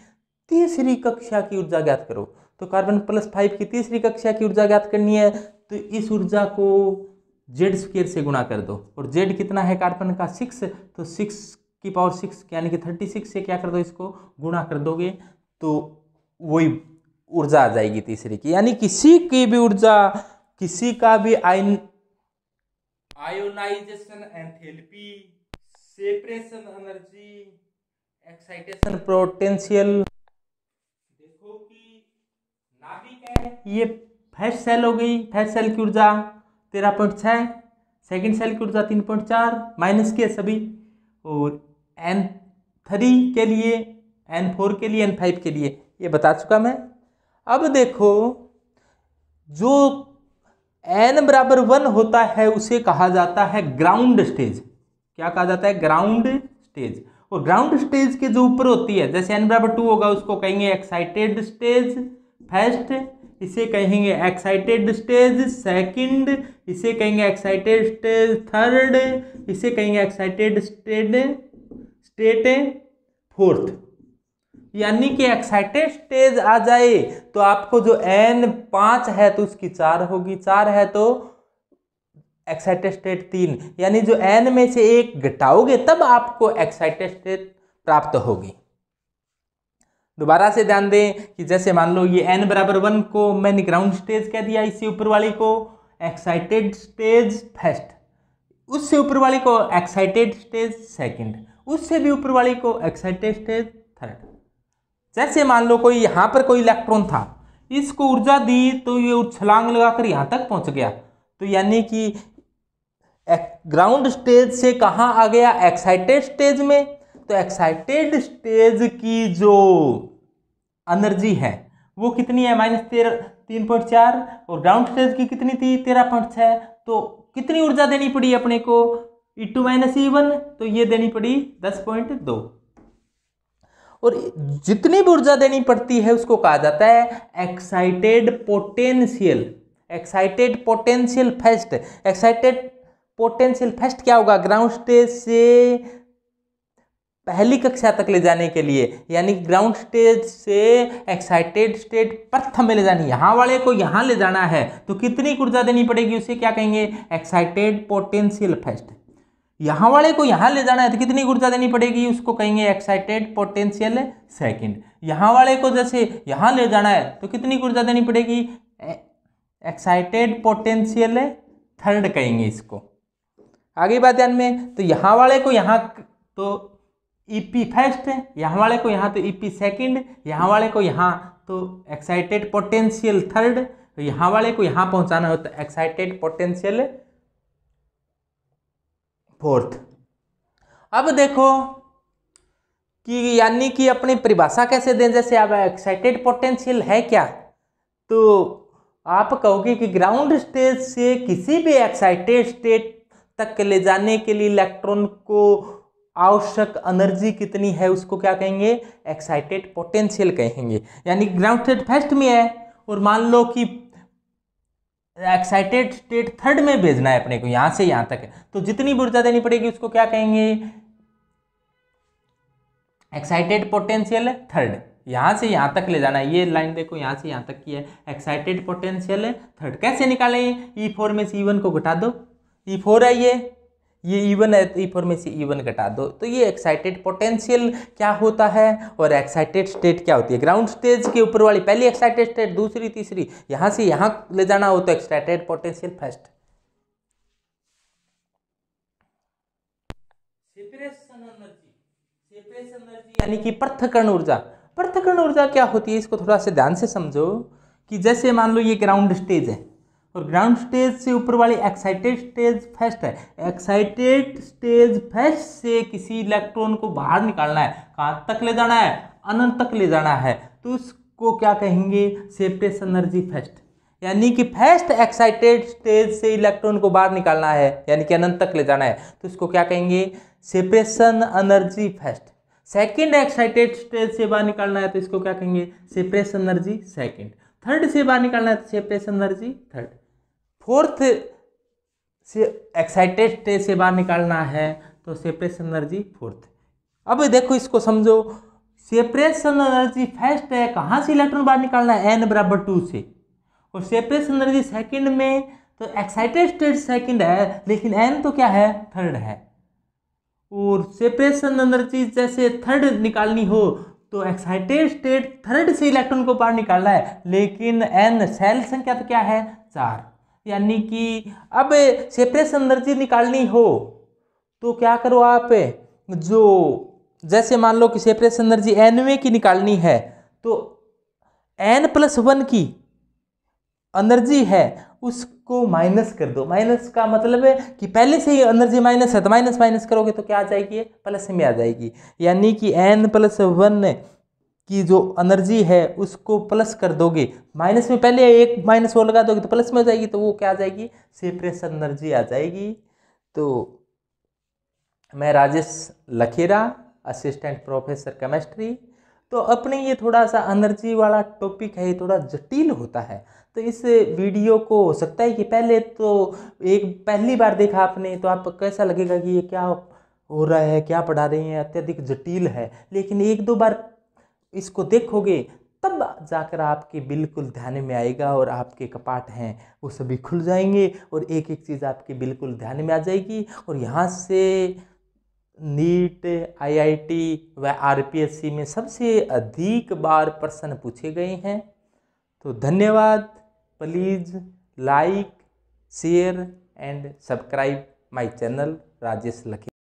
तीसरी कक्षा की ऊर्जा ज्ञात करो, तो कार्बन +5 की तीसरी कक्षा की ऊर्जा ज्ञात करनी है, तो इस ऊर्जा को Z² से गुणा कर दो, और Z कितना है कार्बन का 6, तो 6 की पावर 6 यानी कि 36 से क्या कर दो, इसको गुणा कर दोगे तो वही ऊर्जा आ जाएगी तीसरी की। यानी किसी की भी ऊर्जा, किसी का भी ionisation enthalpy, separation energy, excitation potential, देखो कि नाभिक है, ये फर्स्ट सेल हो गई, फर्स्ट सेल की ऊर्जा 13.6, सेकेंड सेल की ऊर्जा 3.4 माइनस के सभी, और N3 के लिए, N4 के लिए, N5 के लिए ये बता चुका मैं। अब देखो जो n बराबर 1 होता है उसे कहा जाता है ग्राउंड स्टेज। क्या कहा जाता है? Ground stage. और ग्राउंड स्टेज के जो ऊपर होती है, जैसे n बराबर 2 होगा उसको कहेंगे एक्साइटेड स्टेज फर्स्ट, इसे कहेंगे एक्साइटेड स्टेज सेकंड, इसे कहेंगे एक्साइटेड स्टेज थर्ड, इसे कहेंगे एक्साइटेड स्टेट फोर्थ। यानी कि एक्साइटेड स्टेज आ जाए तो आपको जो n 5 है तो उसकी 4 होगी, 4 है तो एक्साइटेड स्टेट 3, यानी जो n में से एक घटाओगे तब आपको एक्साइटेड स्टेट प्राप्त होगी। दोबारा से ध्यान दें कि जैसे मान लो ये n बराबर 1 को मैंने ग्राउंड स्टेज कह दिया, इससे ऊपर वाली को एक्साइटेड स्टेज फर्स्ट, उससे ऊपर वाली को एक्साइटेड स्टेज सेकंड, उससे भी ऊपर वाली को एक्साइटेड स्टेज थर्ड। जैसे मान लो कोई यहाँ पर कोई इलेक्ट्रॉन था, इसको ऊर्जा दी तो ये छलांग लगाकर यहाँ तक पहुँच गया, तो यानी कि ग्राउंड स्टेज से कहाँ आ गया? एक्साइटेड स्टेज में। तो एक्साइटेड स्टेज की जो एनर्जी है वो कितनी है? -3.4, और ग्राउंड स्टेज की कितनी थी? 13.6। तो कितनी ऊर्जा देनी पड़ी अपने को? E2 - E1, तो ये देनी पड़ी 10.2। और जितनी भी ऊर्जा देनी पड़ती है उसको कहा जाता है excited potential. Excited potential first. Excited potential first क्या होगा? ग्राउंड स्टेज से पहली कक्षा तक ले जाने के लिए, यानी ग्राउंड स्टेज से एक्साइटेड स्टेट प्रथम में ले जानी, यहाँ वाले को यहाँ ले जाना है तो कितनी ऊर्जा देनी पड़ेगी? उसे क्या कहेंगे? Excited potential first. यहाँ वाले को यहाँ ले जाना है तो कितनी ऊर्जा देनी पड़ेगी? उसको कहेंगे एक्साइटेड पोटेंशियल सेकंड। यहाँ वाले को जैसे यहाँ ले जाना है तो कितनी ऊर्जा देनी पड़ेगी? एक्साइटेड पोटेंशियल थर्ड कहेंगे इसको। आगे बात ध्यान में, तो यहाँ वाले को यहाँ तो ईपी फर्स्ट, यहाँ वाले को यहाँ तो ईपी सेकंड, यहाँ वाले को यहाँ तो एक्साइटेड पोटेंशियल थर्ड, तो यहाँ वाले को यहाँ पहुँचाना होता है एक्साइटेड पोटेंशियल फोर्थ। अब देखो कि यानी कि अपनी परिभाषा कैसे दें। जैसे अब एक्साइटेड पोटेंशियल है क्या, तो आप कहोगे कि ग्राउंड स्टेज से किसी भी एक्साइटेड स्टेट तक ले जाने के लिए इलेक्ट्रॉन को आवश्यक एनर्जी कितनी है, उसको क्या कहेंगे? एक्साइटेड पोटेंशियल कहेंगे। यानी ग्राउंड स्टेट फर्स्ट में है और मान लो कि एक्साइटेड स्टेट थर्ड में भेजना है अपने को, यहां से यहां तक है, तो जितनी ऊर्जा देनी पड़ेगी उसको क्या कहेंगे? Excited potential third. यहां से यहां तक ले जाना है, ये लाइन देखो यहां से यहां तक की है, एक्साइटेड पोटेंशियल थर्ड। कैसे निकालें? E4 में से E1 को घटा दो, E4 है ये E1 है, तो E4 में से E1 घटा दो, तो ये एक्साइटेड पोटेंशियल क्या होता है और एक्साइटेड स्टेट क्या होती है। ग्राउंड स्टेज के ऊपर वाली पहली एक्साइटेड स्टेट, दूसरी तीसरी, यहां से यहां ले जाना हो तो excited potential first. Separation energy यानी कि पृथक्करण ऊर्जा। पृथक्करण ऊर्जा क्या होती है, इसको थोड़ा सा ध्यान से समझो कि जैसे मान लो ये ग्राउंड स्टेज है और ग्राउंड स्टेज से ऊपर वाली एक्साइटेड स्टेज फर्स्ट है। एक्साइटेड स्टेज फर्स्ट से किसी इलेक्ट्रॉन को बाहर निकालना है, कहाँ तक ले जाना है? अनंत तक ले जाना है, तो उसको क्या कहेंगे? Separation energy first. यानी कि फर्स्ट एक्साइटेड स्टेज से इलेक्ट्रॉन को बाहर निकालना है, यानी कि अनंत तक ले जाना है, तो उसको क्या कहेंगे? Separation energy first. Second excited stage से बाहर निकालना है तो इसको क्या कहेंगे? Separation energy second. थर्ड से बाहर निकालना है तो सेपरेशन एनर्जी थर्ड। फोर्थ से एक्साइटेड स्टेज से बाहर निकालना है तो सेपरेशन एनर्जी फोर्थ। अब देखो इसको समझो, सेपरेशन एनर्जी फर्स्ट है, कहाँ से इलेक्ट्रॉन बाहर निकालना है? n बराबर 2 से। और सेपरेशन एनर्जी सेकंड में तो एक्साइटेड स्टेट सेकंड है लेकिन n तो क्या है? थर्ड है। और सेपरेशन एनर्जी जैसे थर्ड निकालनी हो तो एक्साइटेड स्टेट थर्ड से इलेक्ट्रॉन को बाहर निकालना है, लेकिन n सेल संख्या तो क्या है? 4। यानी कि अब सेपरेशन एनर्जी निकालनी हो तो क्या करो आप, जो जैसे मान लो कि सेपरेशन एनर्जी nवें की निकालनी है तो n+1 की एनर्जी है उसको माइनस कर दो। माइनस का मतलब है कि पहले से ही एनर्जी माइनस है तो माइनस माइनस करोगे तो क्या आ जाएगी? प्लस में आ जाएगी। यानी कि n+1 की जो एनर्जी है उसको प्लस कर दोगे, माइनस में पहले एक माइनस वो लगा दोगे तो प्लस में हो जाएगी, तो वो क्या आ जाएगी, सेपरेशन एनर्जी आ जाएगी। तो मैं Rajesh Lakhera, assistant professor chemistry. तो अपने ये थोड़ा सा एनर्जी वाला टॉपिक है, ये थोड़ा जटिल होता है, तो इस वीडियो को हो सकता है कि पहले तो पहली बार देखा आपने तो आप कैसा लगेगा कि ये क्या हो रहा है, क्या पढ़ा रही हैं, अत्यधिक जटिल है। लेकिन एक दो बार इसको देखोगे तब जाकर आपके बिल्कुल ध्यान में आएगा और आपके कपाट हैं वो सभी खुल जाएंगे और एक एक चीज़ आपके बिल्कुल ध्यान में आ जाएगी। और यहाँ से नीट, आईआईटी व आरपीएससी में सबसे अधिक बार प्रश्न पूछे गए हैं। तो धन्यवाद। Please like, share and subscribe my channel Rajesh Lakhera.